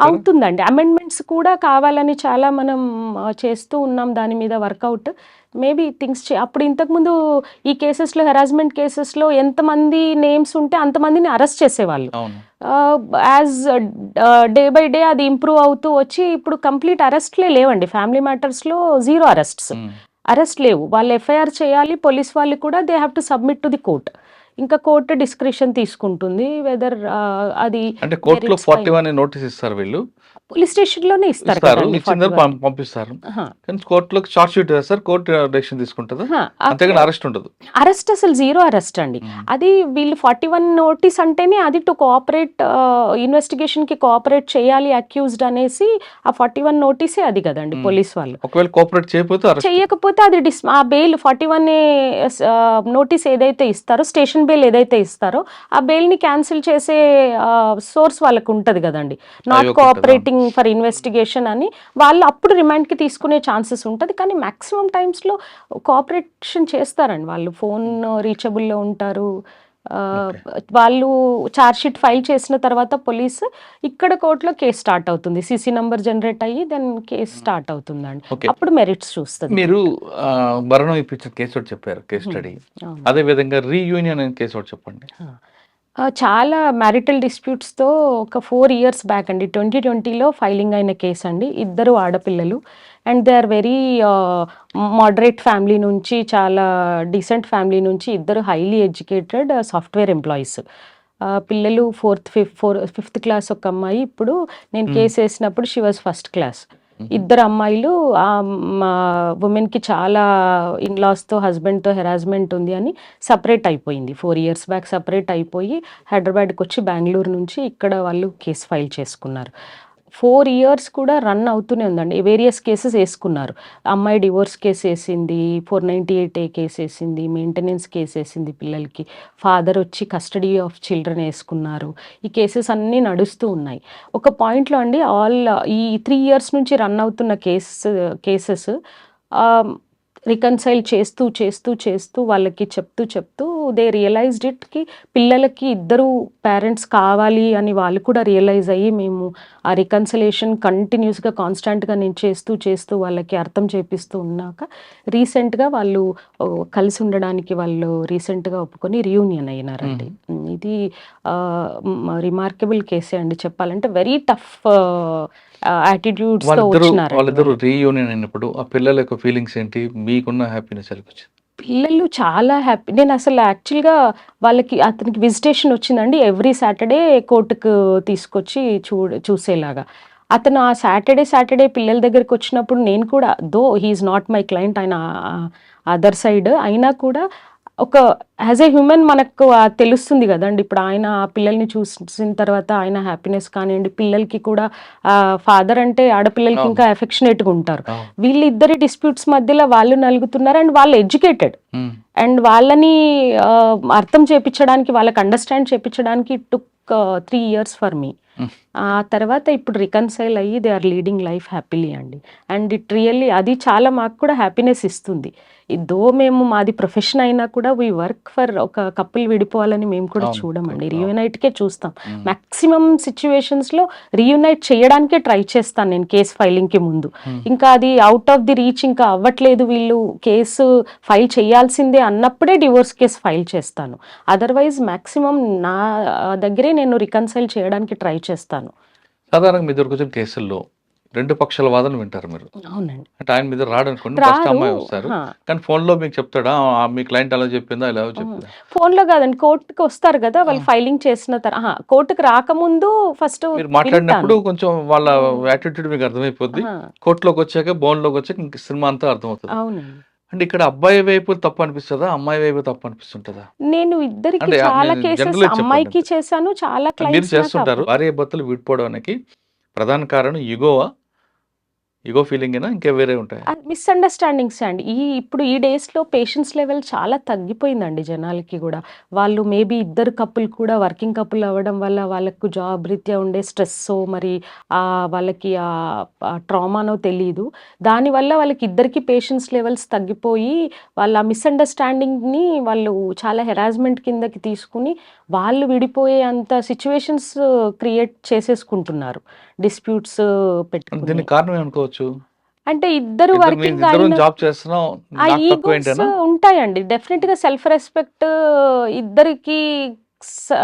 అవుతుందండి అమెండ్మెంట్స్ కూడా కావాలని చాలా మనం చేస్తూ ఉన్నాం దాని మీద వర్కౌట్ మేబీ థింగ్స్ అప్పుడు ఇంతకుముందు ఈ కేసెస్లో హెరాస్మెంట్ కేసెస్లో ఎంతమంది నేమ్స్ ఉంటే అంతమందిని అరెస్ట్ చేసేవాళ్ళు యాజ్ డే బై డే అది ఇంప్రూవ్ అవుతూ వచ్చి ఇప్పుడు కంప్లీట్ అరెస్ట్లే లేవండి ఫ్యామిలీ మ్యాటర్స్లో 0 అరెస్ట్ లేవు వాళ్ళు ఎఫ్ఐఆర్ చేయాలి పోలీస్ వాళ్ళు కూడా they have to submit to the court ఇంకా కోర్టు డిస్క్రిప్షన్ తీసుకుంటుంది వెదర్ అది అంటే కోర్టులో 41 నోటీస్ ఇస్తారు వీళ్ళు పోలీస్ స్టేషన్ లోనే ఇస్తారు పంపిస్తారు కానీ కోర్టులో చార్జ్ షీట్ వేస్తారు కోర్టు డెసిషన్ తీసుకుంటుంది అంతేగాని అరెస్ట్ ఉండదు అరెస్ట్ అసలు 0 అరెస్ట్ అండి అది వీళ్ళు 41 నోటీస్ అంటేనే అది టు కోఆపరేట్ ఇన్వెస్టిగేషన్ కి కోఆపరేట్ చేయాలి అక్యూజ్డ్ అనేసి ఆ 41 నోటీసే అది కదండి పోలీస్ వాళ్ళు ఒకవేళ కోఆపరేట్ చేయకపోతే అది ఆ బెయిల్ 41 నోటీస్ ఏదైతే ఇస్తారో స్టేషన్ బెయిల్ ఏదైతే ఇస్తారో ఆ బెయిల్ ని క్యాన్సిల్ చేసే సోర్స్ వాళ్ళకు ఉంటది కదండి నాట్ కోఆపరేటింగ్ ఫర్ ఇన్వెస్టిగేషన్ అని వాళ్ళు అప్పుడు రిమాండ్ కి తీసుకునే ఛాన్సెస్ ఉంటుంది కానీ మాక్సిమం టైమ్స్ లో కోఆపరేషన్ చేస్తారండి వాళ్ళు ఫోన్ రీచబుల్లో ఉంటారు వాళ్ళు ఛార్జ్ షీట్ ఫైల్ చేసిన తర్వాత పోలీస్ ఇక్కడ కోర్టులో కేసు స్టార్ట్ అవుతుంది సిసి నంబర్ జనరేట్ అయ్యి దెన్ కేసు స్టార్ట్ అవుతుందండి అప్పుడు మెరిట్స్ చూస్తుంది మీరు మరణం ఇప్పించిన కేసు ఒకటి చెప్పారు కేసు స్టడీ అదే విధంగా రీయూనియన్ అనే కేసు ఒకటి చెప్పండి చాలా మ్యారిటల్ డిస్ప్యూట్స్తో ఒక 4 years బ్యాక్ అండి 2020లో ఫైలింగ్ అయిన కేసు అండి 2 ఆడపిల్లలు and they are very moderate family నుంచి చాలా డీసెంట్ ఫ్యామిలీ నుంచి 2 హైలీ ఎడ్యుకేటెడ్ సాఫ్ట్వేర్ ఎంప్లాయీస్ పిల్లలు 5th క్లాస్ ఒక అమ్మాయి ఇప్పుడు నేను కేసు వేసినప్పుడు షీ వాజ్ 1st క్లాస్ 2 అమ్మాయిలు ఉమెన్కి చాలా ఇన్లాస్తో హస్బెండ్తో హెరాస్మెంట్ ఉంది అని సపరేట్ అయిపోయింది 4 years బ్యాక్ సపరేట్ అయిపోయి హైదరాబాద్కి వచ్చి బెంగళూరు నుంచి ఇక్కడ వాళ్ళు కేసు ఫైల్ చేసుకున్నారు 4 ఇయర్స్ కూడా రన్ అవుతూనే ఉందండి. వేరియస్ కేసెస్ ఏసుకున్నారు. అమ్మాయి డివోర్స్ కేస్ ఏసింది, 498 కేస్ ఏసింది, మెయింటెనెన్స్ కేస్ ఏసింది పిల్లలకి. ఫాదర్ వచ్చి కస్టడీ ఆఫ్ చిల్డ్రన్ ఏసుకున్నారు. ఈ కేసెస్ అన్నీ నడుస్తూ ఉన్నాయి. ఒక పాయింట్‌లో అండి ఈ 3 ఇయర్స్ నుంచి రన్ అవుతున్న కేసెస్ ఆహ్, రికన్సైల్ చేస్తూ వాళ్ళకి చెప్తూ దే రియలైజ్డ్ ఇట్‌కి పిల్లలకి ఇద్దరు పేరెంట్స్ కావాలి అని వాళ్ళు కూడా రియలైజ్ అయ్యి, మేము ఆ రికన్సిలియేషన్ కంటిన్యూస్‌గా కాన్స్టాంట్‌గా నేను చేస్తూ వాళ్ళకి అర్థం చేపిస్తూ ఉన్నాక రీసెంట్‌గా వాళ్ళు కలిసి ఉండడానికి వాళ్ళు రీసెంట్‌గా ఒప్పుకొని రియూనియన్ అయినారండి. ఇది రిమార్కబుల్ కేసే అండి చెప్పాలంటే. వెరీ టఫ్ యాటిట్యూడ్స్‌తో వచ్చినారండి వాళ్ళిద్దరు వాళ్ళు. రీయూనియన్ అయినప్పుడు ఆ పిల్లల యొక్క ఫీలింగ్స్ ఏంటి? మీకున్న హ్యాపీనెస్ ఎలాగొచ్చింది? పిల్లలు చాలా హ్యాపీ. నేనసలు యాక్చువల్‌గా అతనికి విజిటేషన్ వచ్చిందండి. ఎవ్రీ సాటర్‌డే కోర్ట్‌కు తీసుకొచ్చి చూసేలాగా. అతను ఆ సాటర్‌డే పిల్లల దగ్గరికొచ్చినప్పుడు నేను కూడా he is not my client, ఆయన అదర్ సైడ్ అయినా కూడా ఒక యాజ్ ఎ హ్యూమన్ మనకు తెలుస్తుంది గదండీ! ఇప్పుడు ఆయన ఆ పిల్లల్ని చూసిన తర్వాత ఆయన హ్యాపీనెస్ కానియండి, పిల్లలకి కూడా ఫాదర్ అంటే ఆడపిల్లలకి అవును. ఇంకా ఎఫెక్షనేట్‌గా ఉంటారు. అవును. వీళ్ళిద్దరి డిస్ప్యూట్స్ మధ్యలో వాళ్ళు నలుగుతున్నారు అండ్ వాళ్ళు ఎడ్యుకేటెడ్. హ్మ్. అండ్ వాళ్ళని అర్థం చేపిచ్చడానికి, వాళ్ళకి అండర్‌స్టాండ్ చేపిచ్చడానికి it took 3 years for me. Hmm. ఆ తర్వాత ఇప్పుడు రికన్సైల్ అయ్యి they are leading life happily అండి. అండ్ ఇట్ రియల్లీ అది చాలా మాకు కూడా హ్యాపీనెస్ ఇస్తుంది. మేము మాది ప్రొఫెషన్ అయినా కూడా వి వర్క్ ఫర్ ఒక కపుల్ విడిపోవాలని మేము కూడా అవును. చూడమండి. అవును. రీయూనైట్‌కే చూస్తాం. హ్మ్. మాక్సిమం సిట్యుయేషన్స్‌లో రీయూనైట్ చేయడానికే ట్రై చేస్తాను నేను కేస్ ఫైలింగ్‌కి ముందు. హ్మ్. ఇంకా అది ఔట్ ఆఫ్ ది రీచ్ ఇంకా అవ్వట్లేదు వీళ్ళు కేసు ఫైల్ చేయాల్సిందే అన్నప్పుడే డివోర్స్ కేస్ ఫైల్ చేస్తాను. అదర్‌వైజ్ మాక్సిమం నా దగ్గరే నేను రికన్సైల్ చేయడానికి ట్రై చేస్తాను. సాధారణంగా మీ దగ్గరకొచ్చిన కేసుల్లో 2 పక్షాల వాదనలు వింటారు మీరు. అవునండి. అంటే ఆయన మీ దగ్గర రాడనుకోండి. ఫస్ట్ రారు. అమ్మాయి వస్తారు. ఆ! కానీ ఫోన్‌లో మీకు చెప్తాడా? మీ క్లయింట్ అలా చెప్పిందా? ఇలా చెప్పిందా? ఫోన్‌లో గాదండి. కోర్ట్‌కొస్తారు గదా! ఆ! వాళ్ళు ఫైలింగ్ చేసిన కోర్ట్‌కి రాకముందు ఫస్ట్ మీరు మాట్లాడినప్పుడు వింటాను. కొంచెం వాళ్ళ హ్మ్. యాటిట్యూడ్ మీకు అర్థమైపోద్ది. ఆ! కోర్ట్‌లోకొచ్చాక, బోన్‌లోకొచ్చాక ఇంక సినిమా అంతా అర్థమవుతది. అవునండి. అంటే ఇక్కడ అబ్బాయి వైపు తప్పు అనిపిస్తదా? అమ్మాయి వైపు తప్పు అనిపిస్తుంటదా? నేను ఇద్దరికి అంటే చాలా నేను కేసెస్ జనరల్‌గా చెప్పండి అమ్మాయికి అంతే. చేశాను. చాలా మీరు క్లయింట్స్ నాకు చేస్తుంటారు. భార్యాభర్తలు విడిపోవడానికి ప్రధాన కారణం ఇగోవా? ఇగో ఫీలింగేనా? ఇంకా వేరే ఉంటాయా? మిస్‌అండర్‌స్టాండింగ్సే అండి. ఇప్పుడు ఈ డేస్‌లో పేషెన్స్ లెవెల్ చాలా తగ్గిపోయిందండి జనాలకి గూడా. వాళ్ళు మేబీ ఇద్దరు కపుల్ కూడా వర్కింగ్ కపుల్ అవ్వడం వల్ల వాళ్ళకు జాబ్ రీత్యా ఉండే స్ట్రెస్సో మరి వాళ్ళకి ట్రామానో తెలీదు. దానివల్ల వాళ్ళకి ఇద్దరికీ పేషెన్స్ లెవెల్స్ తగ్గిపోయి వాళ్ళ మిస్‌అండర్‌స్టాండింగ్‌ని వాళ్ళు చాలా హెరాస్మెంట్ కిందకి తీసుకొని వాళ్ళు విడిపోయే అంత సిట్యుయేషన్స్ క్రియేట్ చేసేసుకుంటున్నారు. డిస్ప్యూట్స్ పెట్టుకుని. దీనికి కారణం ఏమనుకోవచ్చు? అంటే ఇద్దరు వర్కింగ్ మేమిద్దరం అయిన జాబ్ చేస్తున్నాం. ఆ నాకు ఈగోస్ తక్కువేంటనా? ఉంటాయండి. డెఫినిట్‌గా సెల్ఫ్ రెస్పెక్ట్ ఇద్దరికీ స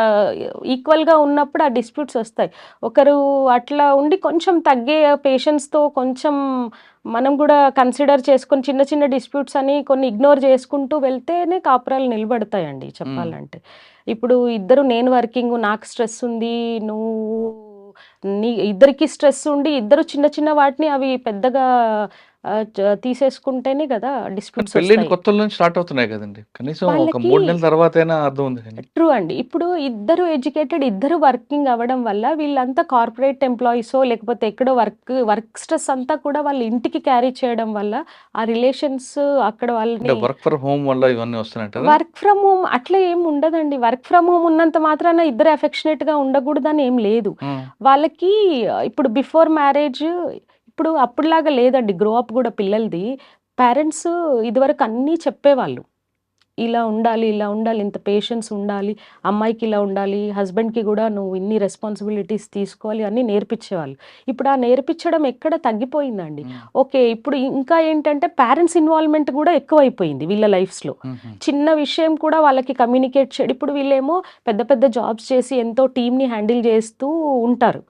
ఈక్వల్‌గా ఉన్నప్పుడు ఆ డిస్ప్యూట్స్ ఒస్తాయి. ఒకరు అట్లా ఉండి కొంచెం తగ్గే పేషెన్స్‌తో కొంచెం మనం గూడా కన్సిడర్ చేసుకొని చిన్న చిన్న డిస్ప్యూట్స్ అని కొన్ని ఇగ్నోర్ చేసుకుంటూ వెళ్తేనే కాపురాలు నిలబడతాయండి హ్మ్. చెప్పాలంటే. ఇప్పుడు ఇద్దరు నేను వర్కింగు, నాకు స్ట్రెస్ ఉంది, నువ్వు ఇద్దరికీ స్ట్రెస్ ఉండి ఇద్దరు చిన్న చిన్న వాటిని అవి పెద్దగా తీసేసుకుంటేనే గదా కానీ డిస్ప్యూట్స్ పెళ్ళైన ఒస్తాయి. కొత్తల్లోనే స్టార్ట్ అవుతున్నాయి కదండీ! కనీసం ఒక వాళ్ళకి 3 నెలల తర్వాతైనా అర్థం ఉంది గాని. ట్రూ అండి. ఇప్పుడు ఇద్దరు ఎడ్యుకేటెడ్, ఇద్దరు వర్కింగ్ అవ్వడం వల్ల వీళ్ళంతా కార్పొరేట్ ఎంప్లాయీసో లేకపోతే ఎక్కడో వర్క్ స్ట్రెస్ అంతా కూడా వాళ్ళ ఇంటికి క్యారీ చేయడం వల్ల ఆ రిలేషన్స్ అక్కడ అంటే వాళ్ళని వర్క్ ఫ్రమ్ హోమ్ వల్ల ఇవన్నీ వస్తున్నాయంటారా? వర్క్ ఫ్రమ్ హోమ్ అట్లా ఏమి ఉండదండి. వర్క్ ఫ్రమ్ హోమ్ ఉన్నంత మాత్రాన ఇద్దరు అఫెక్షనేట్‌గా ఉండకూడదని ఏం లేదు. హ్మ్. వాళ్ళకి ఇప్పుడు బిఫోర్ మ్యారేజ్ ఇప్పుడు అప్పుడులాగా లేదండి. గ్రో అప్ గూడా పిల్లలది. పేరెంట్స్ ఇదివరకు అన్నీ చెప్పేవాళ్ళు. ఇలా ఉండాలి, ఇంత పేషెన్స్ ఉండాలి, అమ్మాయికి ఇలా ఉండాలి, హస్బెండ్‌కి గూడా నువ్వు ఇన్ని రెస్పాన్సిబిలిటీస్ తీసుకోవాలి అని నేర్పిచ్చేవాళ్ళు. ఇప్పుడు ఆ నేర్పిచ్చడం ఎక్కడ తగ్గిపోయిందండి. హ్మ్. ఓకే. ఇప్పుడు ఇంకా ఏంటంటే పేరెంట్స్ ఇన్వాల్వ్‌మెంట్ గూడా ఎక్కువైపోయింది వీళ్ళ లైఫ్స్‌లో. హుహు. చిన్న విషయం కూడా వాళ్ళకి కమ్యూనికేట్ చేయడం ఇప్పుడు వీళ్ళేమో పెద్ద పెద్ద జాబ్స్ చేసి ఎంతో టీమ్‌ని హ్యాండిల్ చేస్తూ ఉంటారు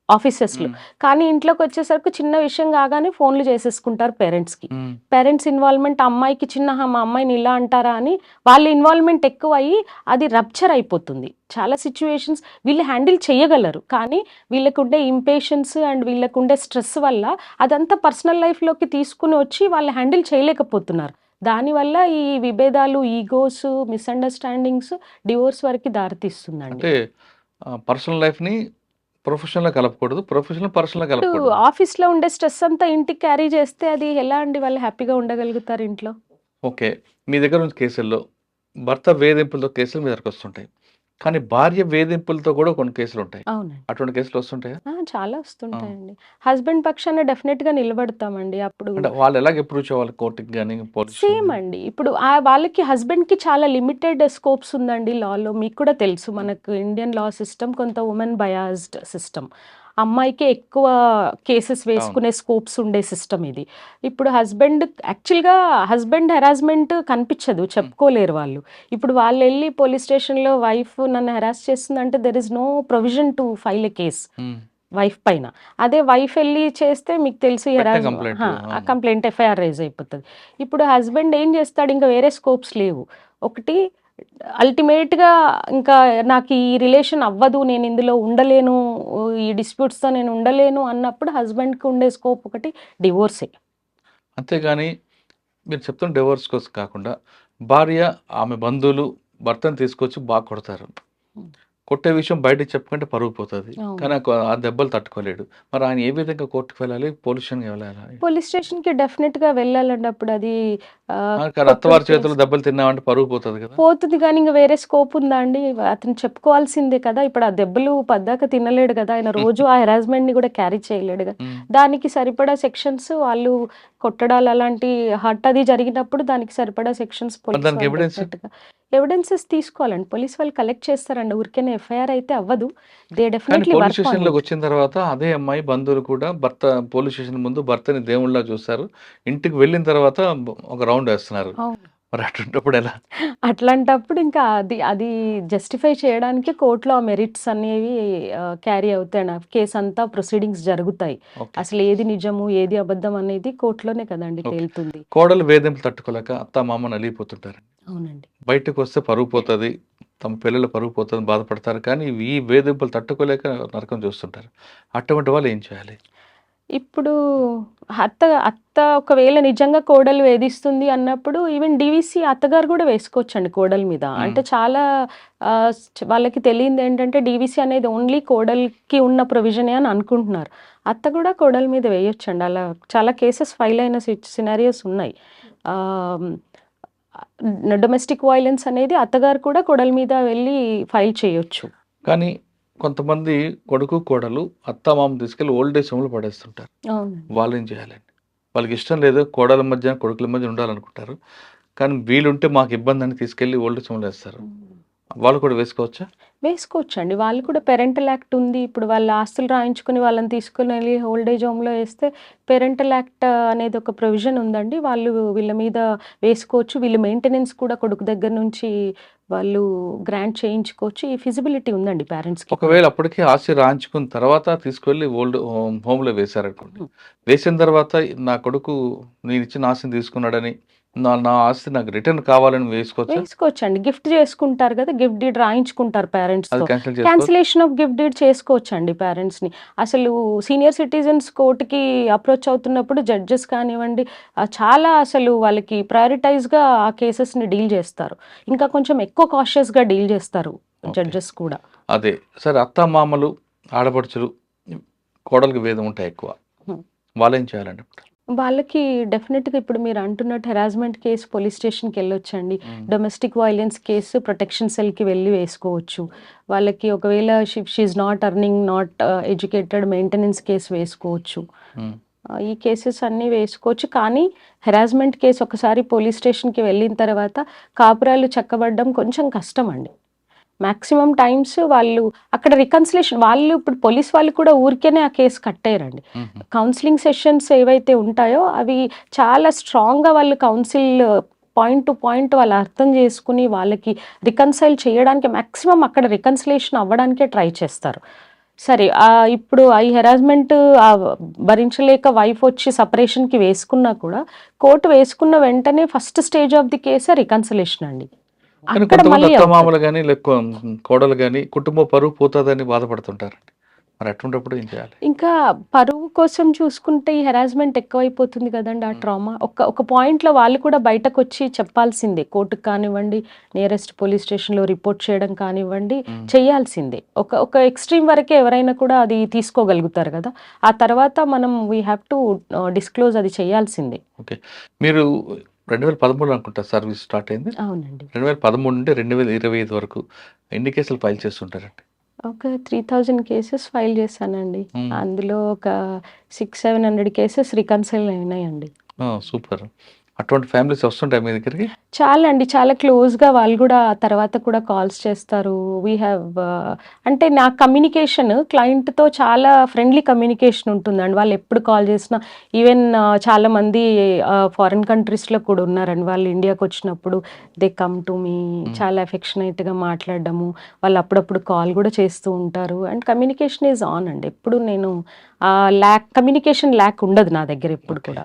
ఆఫీసెస్‌లో. హ్మ్. కానీ ఇంట్లోకొచ్చేసరికి చిన్న విషయం కాగానే ఫోన్‌లు చేసేసుకుంటారు పేరెంట్స్‌కి. హ్మ్. పేరెంట్స్ ఇన్వాల్వ్‌మెంట్ అమ్మాయికి మా అమ్మాయిని ఇలా అంటారా అని వాళ్ళ ఇన్వాల్వ్‌మెంట్ ఎక్కువయ్యి అది రప్చర్ అయిపోతుంది. చాలా సిట్యుయేషన్స్ వీళ్ళు హ్యాండిల్ చేయగలరు. కానీ వీళ్ళకుండే ఇంపేషెన్స్ అండ్ వీళ్ళకుండే స్ట్రెస్ వల్ల అదంతా పర్సనల్ లైఫ్‌లోకి తీసుకొని వచ్చి వాళ్ళు హ్యాండిల్ చేయలేకపోతున్నారు. దానివల్ల ఈ విభేదాలు, ఈగోస్, మిస్‌అండర్‌స్టాండింగ్స్ డివోర్స్ వరకి దారితీస్తుందండి. అంటే పర్సనల్ లైఫ్‌ని ప్రొఫెషనల్‌లో కలపకూడదు. పర్సనల్‌లో ఇప్పుడు కలపకూడదు. ఆఫీస్‌లో ఉండే స్ట్రెస్ అంతా ఇంటికి క్యారీ చేస్తే అది ఎలా అండి? వాళ్ళు హ్యాపీగా ఉండగలుగుతారు ఇంట్లో? ఓకే. మీ దగ్గర నుంచి కేసుల్లో భర్త వేధింపులతో కేసులు మీ దగ్గరకొస్తుంటాయి. కానీ భార్య వేధింపులతో కూడా కొన్ని కేసులుంటాయి. అవునండి. అటువంటి కేసులు వస్తుంటాయా? చాలా ఆ! వస్తుంటాయండి. హస్బెండ్ పక్షాన డెఫినిట్‌గా నిలబడతామండి. అప్పుడు అంటే వాళ్ళు ఎలాగ అప్రోచ్ అవ్వాలి కోర్ట్‌కి గాని, పోలీస్ సేమ్ స్టేషన్ గాని? అండి. ఇప్పుడు వాళ్ళకి హస్బెండ్‌కి చాలా లిమిటెడ్ స్కోప్స్ ఉందండి లాలో. మీకు కూడా తెలుసు. మనకు ఇండియన్ లా సిస్టమ్ కొంత వుమెన్ బయాస్డ్ సిస్టమ్. అమ్మాయికే ఎక్కువ కేసెస్ అవును. వేసుకునే స్కోప్స్ ఉండే సిస్టమ్ ఇది. ఇప్పుడు యాక్చువల్‌గా హస్బెండ్ హెరాస్మెంట్ కనిపించదు. చెప్పుకోలేరు వాళ్ళు. ఇప్పుడు వాళ్ళెళ్లి పోలీస్ స్టేషన్‌లో వైఫ్ నన్ను హెరాస్ చేస్తుందంటే there is no provision to file a case hmm. Wife పైన. అదే వైఫ్ ఎళ్లి చేస్తే మీకు తెలుసు వెంటనే కంప్లెయింట్. ఆ అవును. కంప్లెయింట్ ఎఫ్ఐఆర్ రైజ్ అయిపోతది. ఇప్పుడు హస్బెండ్ ఏం చేస్తాడు? ఇంక వేరే స్కోప్స్ లేవు. ఒకటి అల్టిమేట్‌గా ఇంకా నాకు ఈ రిలేషన్ అవ్వదు. నేను ఇందులో ఉండలేను. ఈ డిస్ప్యూట్స్‌తో నేను ఉండలేను అన్నప్పుడు హస్బెండ్‌కి ఉండే స్కోప్ ఒకటి డివోర్సే. అంతేగాని మీరు చెప్తున్న డివోర్స్ కోసం కాకుండా భార్య, ఆమె బంధువులు భర్తను తీసుకొచ్చి బాగా కొడతారు. హ్మ్. కొట్టే విషయం బయటకి చెప్పుకుంటే పరువు పోతది. అవును. కానీ ఆ దెబ్బలు తట్టుకోలేడు. మరి ఆయన ఏ విధంగా కోర్ట్‌కి వెళ్ళాలి? పోలీస్ స్టేషన్‌కి వెళ్ళాలా? పోలీస్ స్టేషన్‌కి డెఫినిట్‌గా వెళ్ళాలండి. అప్పుడు అది కానీ కొట్టుడు అత్తవారి చేతిలో కేసు. దెబ్బలు తిన్నామంటే పరువు పోతది కదా! పోతది గానీ, ఇంక వేరే స్కోప్ ఉందా అండి? అతను చెప్పుకోవాల్సిందే కదా! ఇప్పుడు ఆ దెబ్బలు పద్దాక తినలేడు గదా! ఆయన రోజు ఆ హెరాస్మెంట్‌ని గూడా క్యారీ చేయలేడుగా. హ్మ్. దానికి సరిపడా సెక్షన్స్ వాళ్ళు కొట్టడాలు అలాంటి హర్ట్ అది జరిగినప్పుడు దానికి సరిపడా సెక్షన్స్ మరి పోలీస్ దానికి వాళ్ళు ఎవిడెన్స్? డెఫినెట్‌గా ఎవిడెన్సెస్ తీసుకోవాలండి. పోలీస్ వాళ్ళు కలెక్ట్ చేస్తారండి. ఊరికేనే ఎఫ్ఐఆర్ అయితే అవ్వదు. దే కానీ definitely police work on it. స్టేషన్‌లోకొచ్చిన తర్వాత అదే అమ్మాయి బంధువులు కూడా పోలీస్ స్టేషన్ ముందు భర్తని దేవుడిలా చూస్తారు. ఇంటికి వెళ్ళిన తర్వాత ఒక రౌండ్ ఏస్తున్నారు. అవును. మరి అటువంటప్పుడు ఎలా? అట్లాంటప్పుడు ఇంకా అది జస్టిఫై చేయడానికి కోర్ట్‌లో ఆ మెరిట్స్ అనేవి క్యారీ అవుతాయండి. ఆ కేసంతా ప్రొసీడింగ్స్ జరుగుతాయి. ఓకే. అసలు ఏది నిజము, ఏది అబద్ధం అనేది కోర్ట్‌లోనే కదండీ ఓకే. తేలుతుంది. కోడలు వేధింపులు తట్టుకోలేక అత్తామామ నలిగిపోతుంటారు. అవునండి. బయటకొస్తే పరువు పోతది. తమ పిల్లల పరువు పోతదని బాధపడతారు. కానీ ఈ వేధింపులు తట్టుకోలేక నరకం చూస్తుంటారు. అటువంటి వాళ్ళు ఏం చేయాలి? ఇప్పుడు అత్త ఒకవేళ నిజంగా కోడలు వేధిస్తుంది అన్నప్పుడు ఈవెన్ డీవీసీ అత్తగారు గూడా వేసుకోవచ్చండి కోడల మీద. హ్మ్. అంటే చాలా వాళ్ళకి తెలియనిదేంటంటే డీవీసీ అనేది ఓన్లీ కోడలికి ఉన్న ప్రొవిజనే అని అనుకుంటున్నారు. అత్త గూడా కోడల మీద వేయొచ్చండి. అలా చాలా కేసెస్ ఫైల్ అయిన సినారియోస్ ఉన్నాయి. ఆహ్, డొమెస్టిక్ వయలెన్స్ అనేది అత్తగారు కూడా కోడల మీద వెళ్లి ఫైల్ చేయొచ్చు. కానీ కొంతమంది కొడుకు, కోడలు అత్తామామను తీసుకెళ్ళి ఓల్డ్ ఏజ్ హోమ్‌లో పడేస్తుంటారు. అవునండి. వాళ్ళేం చేయాలండి? వాళ్ళకిష్టం లేదు కోడళ్ళ మధ్య, కొడుకుల మధ్య ఉండాలనుకుంటారు. కానీ వీలుంటే మాకు ఇబ్బందని తీసుకెళ్ళి ఓల్డ్ ఏజ్ హోమ్‌లో ఏస్తారు. హ్మ్. వాళ్ళు కూడా వేసుకోవచ్చా? వేసుకోవచ్చండి. వాళ్ళు కూడా పేరెంటల్ యాక్ట్ ఉంది. ఇప్పుడు వాళ్ళ ఆస్తులు రాయించుకొని వాళ్ళని తీసుకొనెళ్ళి ఓల్డ్ ఏజ్ హోమ్‌లో ఏస్తే పేరెంటల్ యాక్ట్ అనేది ఒక ప్రొవిజన్ ఉందండి. వాళ్ళు వీళ్ళ మీద వేసుకోవచ్చు. వీళ్ళు మెయింటెనెన్స్ కూడా కొడుకు దగ్గర నుంచి వాళ్ళు గ్రాంట్ చేయించుకోవచ్చు. ఈ ఫిజిబిలిటీ ఉందండి పేరెంట్స్‌కి కూడా. ఒకవేళ అప్పటికి ఆస్తి రాయించుకున్న తర్వాత తీసుకెళ్ళి ఓల్డ్ హోమ్‌లో వేశారనుకోండి. హ్మ్. వేసిన తర్వాత నా కొడుకు నేనిచ్చిన ఆస్తిని తీసుకున్నాడని, నా నా ఆస్తి నాకు రిటర్న్ కావాలని వేసుకోవచ్చా? వేసుకోవచ్చండి. గిఫ్ట్ చేసుకుంటారు గదా! గిఫ్ట్ డీడ్ రాయించుకుంటారు అది పేరెంట్స్‌తో. క్యాన్సిల్ చేసుకోవచ్చా? క్యాన్సిలేషన్ ఆఫ్ గిఫ్ట్ డీడ్ చేసుకోవచ్చండి పేరెంట్స్‌ని. అసలు సీనియర్ సిటిజన్స్ కోర్ట్‌కి అప్రోచ్ అవుతున్నప్పుడు జడ్జెస్ కానివ్వండి, చాలా అసలు వాళ్ళకి ప్రయారిటైజ్‌గా ఆ కేసెస్‌ని డీల్ చేస్తారు. ఇంకా కొంచెం ఎక్కువ కాషియస్‌గా డీల్ చేస్తారు ఓకే. జడ్జెస్ కూడా. అదే. సరే అత్తామామలు, ఆడపడుచులు కోడలికి భేదం ఉంటాయి ఎక్కువ. హ్మ్. వాళ్ళేం చేయాలండి ఇప్పుడు? వాళ్ళకి డెఫినిట్‌గా ఇప్పుడు మీరు అంటున్నట్టు హెరాస్మెంట్ కేస్ పోలీస్ స్టేషన్‌కెళ్ళొచ్చండి. హ్మ్. డొమెస్టిక్ వయలెన్స్ కేసు ప్రొటెక్షన్ సెల్‌కి వెళ్లి వేసుకోవచ్చు. వాళ్ళకి ఒకవేళ she is not earning, not educated maintenance case వేసుకోవచ్చు. హ్మ్. ఈ కేసెస్ అన్నీ వేసుకోవచ్చు. కానీ హెరాస్మెంట్ కేస్ ఒకసారి పోలీస్ స్టేషన్‌కి వెళ్ళిన తర్వాత కాపురాలు చక్కబడడం కొంచెం కష్టమండి. మాక్సిమం టైమ్స్ వాళ్ళు అక్కడ రికన్సిలేషన్ వాళ్ళు ఇప్పుడు పోలీస్ వాళ్ళు కూడా ఊరికేనే ఆ కేస్ కట్టేయరండి. హుహు. కౌన్సెలింగ్ సెషన్స్ ఏవైతే ఉంటాయో అవి చాలా స్ట్రాంగ్‌గా వాళ్ళు పాయింట్ టు పాయింట్ వాళ్ళు అర్థం చేసుకొని వాళ్ళకి రికన్సైల్ చేయడానికి మాక్సిమం అక్కడ రికన్సిలేషన్ అవ్వడానికే ట్రై చేస్తారు. సరే ఇప్పుడు ఈ హెరాస్మెంట్ భరించలేక వైఫ్ వచ్చి సెపరేషన్‌కి వేసుకున్నా కూడా కోర్ట్ వేసుకున్న వెంటనే ఫస్ట్ స్టేజ్ ఆఫ్ ది కేసే రికన్సిలేషన్ అండి. కానీ అక్కడ కొంతమంది మళ్ళీ అవుతది. అత్తమామలు గాని, కోడలు గాని కుటుంబ పరువు పోతదని బాధపడుతుంటారండి. మరి అటువంటిప్పుడు ఏం చేయాలి? ఇంకా పరువు కోసం చూసుకుంటే ఈ హెరాస్మెంట్ ఎక్కువైపోతుంది కదండి. ఆ ట్రామా ఒక పాయింట్లో వాళ్ళు కూడా బయటకొచ్చి చెప్పాల్సిందే. కోర్టుకు కానివ్వండి, నియరెస్ట్ పోలీస్ స్టేషన్లో రిపోర్ట్ చేయడం కానివ్వండి, చేయాల్సిందే. ఒక ఎక్స్ట్రీమ్ వరకే ఎవరైనా కూడా అది తీసుకోగలుగుతారు కదా. ఆ తర్వాత మనం వీ హ్యావ్ టు డిస్క్లోజ్, అది చేయాల్సిందే. ఓకే. మీరు 2013 అనుకుంటా సర్వీస్ స్టార్ట్ అయింది. అవునండి. 2013 నుండి 2025 వరకు ఎన్ని కేసులు ఫైల్ చేస్తుంటారండి? ఒక 3000 కేసెస్ ఫైల్ చేశానండి. హ్మ్. అందులో ఒక 600-700 కేసెస్ రికన్సైల్ అయినాయండి. సూపర్. అటువంటి ఫ్యామిలీస్ వస్తుంటాయి మీ దగ్గరికి? చాలా అండి. చాలా క్లోజ్‌గా వాళ్ళు గూడా తర్వాత కూడా కాల్స్ చేస్తారు. వీ హ్యావ్ అంటే నా కమ్యూనికేషన్ క్లయింట్‌తో చాలా ఫ్రెండ్లీ కమ్యూనికేషన్ ఉంటుందండి. వాళ్ళు ఎప్పుడు కాల్ చేసినా ఈవెన్ చాలామంది ఫారిన్ కంట్రీస్‌లో కూడా ఉన్నారండి. వాళ్ళు ఇండియాకొచ్చినప్పుడు దే కమ్ టు మీ, చాలా ఎఫెక్షనేట్‌గా మాట్లాడడము. వాళ్ళు అప్పుడప్పుడు కాల్ గూడా చేస్తూ ఉంటారు. అండ్ కమ్యూనికేషన్ ఈజ్ ఆన్ అండి. ఎప్పుడు నేను కమ్యూనికేషన్ ల్యాక్ ఉండదు నా దగ్గర ఎప్పుడు ఓకే. కూడా.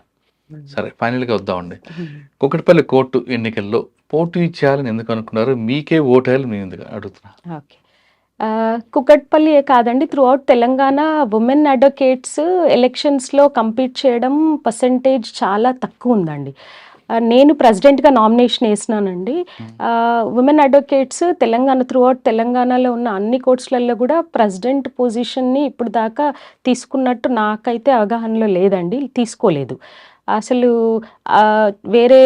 సరే, ఫైనల్‌గా వద్దామండి. కూకట్పల్లి కోర్టు ఎన్నికల్లో పోటీ చేయాలని ఎందుకు అనుకున్నారు? మీకే ఓటేయాలని నేను ఎందుకు అడుగుతున్నా? ఓకే. కుకట్పల్లియే కాదండి, త్రూఅవుట్ తెలంగాణ వుమెన్ అడ్వకేట్స్ ఎలక్షన్స్‌లో కంపీట్ చేయడం పర్సెంటేజ్ చాలా తక్కువుందండి. నేను ప్రెసిడెంట్‌గా నామినేషన్ ఏసినానండి. వుమెన్ అడ్వకేట్స్ త్రూఅవుట్ తెలంగాణలో ఉన్న అన్ని కోర్ట్స్‌లలో గూడా ప్రెసిడెంట్ పొజిషన్‌ని ఇప్పుడు దాకా తీసుకున్నట్టు నాకైతే అవగాహనలో లేదండి. తీసుకోలేదు. అసలు వేరే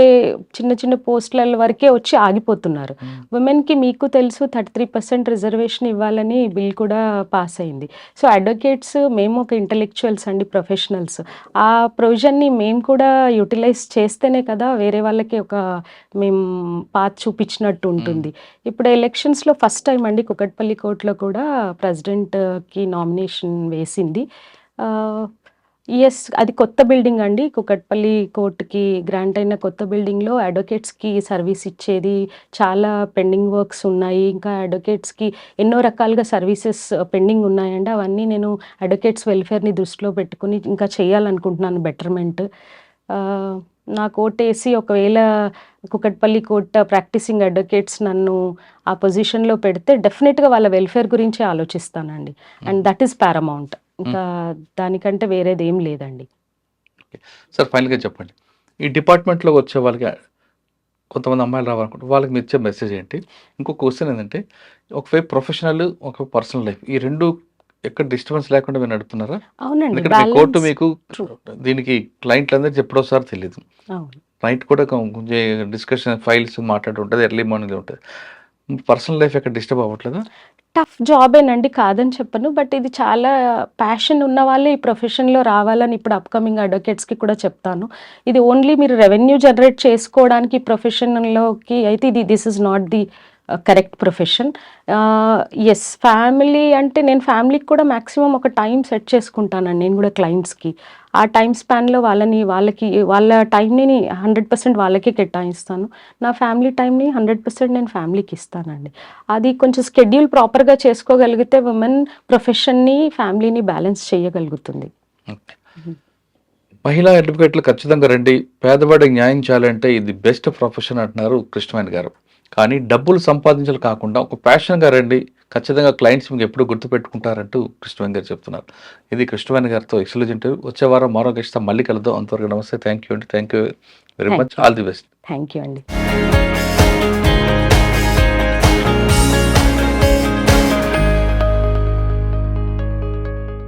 చిన్న చిన్న పోస్టుల వరకే వచ్చి ఆగిపోతున్నారు. ఉమెన్‌కి మీకు తెలుసు 33% రిజర్వేషన్ ఇవ్వాలని బిల్ కూడా పాస్ అయింది. సో, అడ్వకేట్స్ మేము ఒక ఇంటలెక్చువల్స్ అండి, ప్రొఫెషనల్స్. ఆ ప్రొవిజన్‌ని మేము కూడా యుటిలైజ్ చేస్తేనే కదా వేరే వాళ్ళకి మేము పాత్ చూపించినట్టు ఉంటుంది. ఇప్పుడు ఎలక్షన్స్‌లో ఫస్ట్ టైమ్ అండి కూకట్పల్లి కోర్ట్‌లో కూడా ప్రెసిడెంట్‌కి నామినేషన్ వేసింది. యెస్. అది కొత్త బిల్డింగ్ అండి. కూకట్పల్లి కోర్ట్‌కి గ్రాంట్ అయిన కొత్త బిల్డింగ్‌లో అడ్వకేట్స్‌కి సర్వీస్ ఇచ్చేది. చాలా పెండింగ్ వర్క్స్ ఉన్నాయి. ఇంకా అడ్వకేట్స్‌కి ఎన్నో రకాలుగా సర్వీసెస్ పెండింగ్ ఉన్నాయండి. అవన్నీ నేను అడ్వకేట్స్ వెల్‌ఫేర్‌ని దృష్టిలో పెట్టుకొని ఇంకా చేయాలనుకుంటున్నాను బెటర్‌మెంట్. నాకు ఓటేసి ఒకవేళ కూకట్పల్లి కోర్ట్ ప్రాక్టీసింగ్ అడ్వకేట్స్ నన్ను ఆ పొజిషన్‌లో పెడితే డెఫినిట్‌గా వాళ్ళ వెల్‌ఫేర్ గురించే ఆలోచిస్తానండి. And that is paramount. ఇంకా దానికంటే వేరేదేం లేదండి. ఓకే. సార్, ఫైనల్‌గా చెప్పండి. ఈ డిపార్ట్మెంట్‌లోకి వచ్చే వాళ్ళకి కొంతమంది అమ్మాయిలు రావాలనుకుంటే వాళ్ళకి మీరు ఇచ్చే మెసేజ్ ఏంటి? ఇంకో క్వెషన్ ఏంటంటే, ఒకవైపు ప్రొఫెషనల్, ఒక పర్సనల్ లైఫ్, ఈ 2 ఎక్కడ డిస్టర్బెన్స్ లేకుండా మీరు నడుపుతున్నారా? అవునండి. ఎందుకంటే మీ కోర్టు బ్యాలెన్స్. మీకు ట్రూ. దీనికి క్లయింట్లందరికీ ఎప్పుడొస్తారో తెలీదు. అవును. నైట్ కూడా కొంచెం డిస్కషన్ ఫైల్స్ మాట్లాడుతూ ఉంటది. ఎర్లీ మార్నింగ్‌లో ఉంటది. పర్సనల్ లైఫ్ ఎక్కడ డిస్టర్బ్ అవ్వట్లేదా? టఫ్ జాబేనండి, కాదని చెప్పను. బట్ ఇది చాలా ప్యాషన్ ఉన్న వాళ్ళే ఈ ప్రొఫెషన్‌లో రావాలని ఇప్పుడు అప్‌కమింగ్ అడ్వకేట్స్‌కి కూడా చెప్తాను. ఇది ఓన్లీ మీరు రెవెన్యూ జనరేట్ చేసుకోవడానికి ప్రొఫెషన్‌లోకి అయితే this is not the correct profession. Yes, family అంటే నేను ఫ్యామిలీకి కూడా మాక్సిమం ఒక టైం సెట్ చేసుకుంటానండి నేను కూడా క్లయింట్స్‌కి. ఆ టైం స్పాన్‌లో వాళ్ళ టైంని 100% వాళ్ళకే కేటాయిస్తాను. నా ఫ్యామిలీ టైంని 100% నేను ఫ్యామిలీకి ఇస్తానండి. అది కొంచెం షెడ్యూల్ ప్రాపర్‌గా చేసుకోగలిగితే ఉమెన్ ప్రొఫెషన్‌ని, ఫ్యామిలీని బ్యాలెన్స్ చేయగలుగుతుంది. ఓకే. మహిళా అడ్వకేట్లు ఖచ్చితంగా రండి. పేదవాడికి న్యాయం చేయాలంటే ఇది బెస్ట్ ప్రొఫెషన్ అంటున్నారు కృష్ణవేణి గారు. కానీ డబ్బులు సంపాదించాలి కాకుండా ఒక ప్యాషన్‌గా రండి. ఖచ్చితంగా క్లయింట్స్ మీకు ఎప్పుడూ గుర్తుపెట్టుకుంటారంటూ కృష్ణవేణి గారు చెప్తున్నారు. ఇది కృష్ణవేణి గారితో ఎక్స్‌క్లూజివ్ ఇంటర్వ్యూ. వచ్చే వారం మరో గెస్ట్‌తో మళ్ళీ కలుద్దాం. అంతవరకు నమస్తే. థ్యాంక్ యూ అండి. Thank you very much. All the best. Thank you అండి.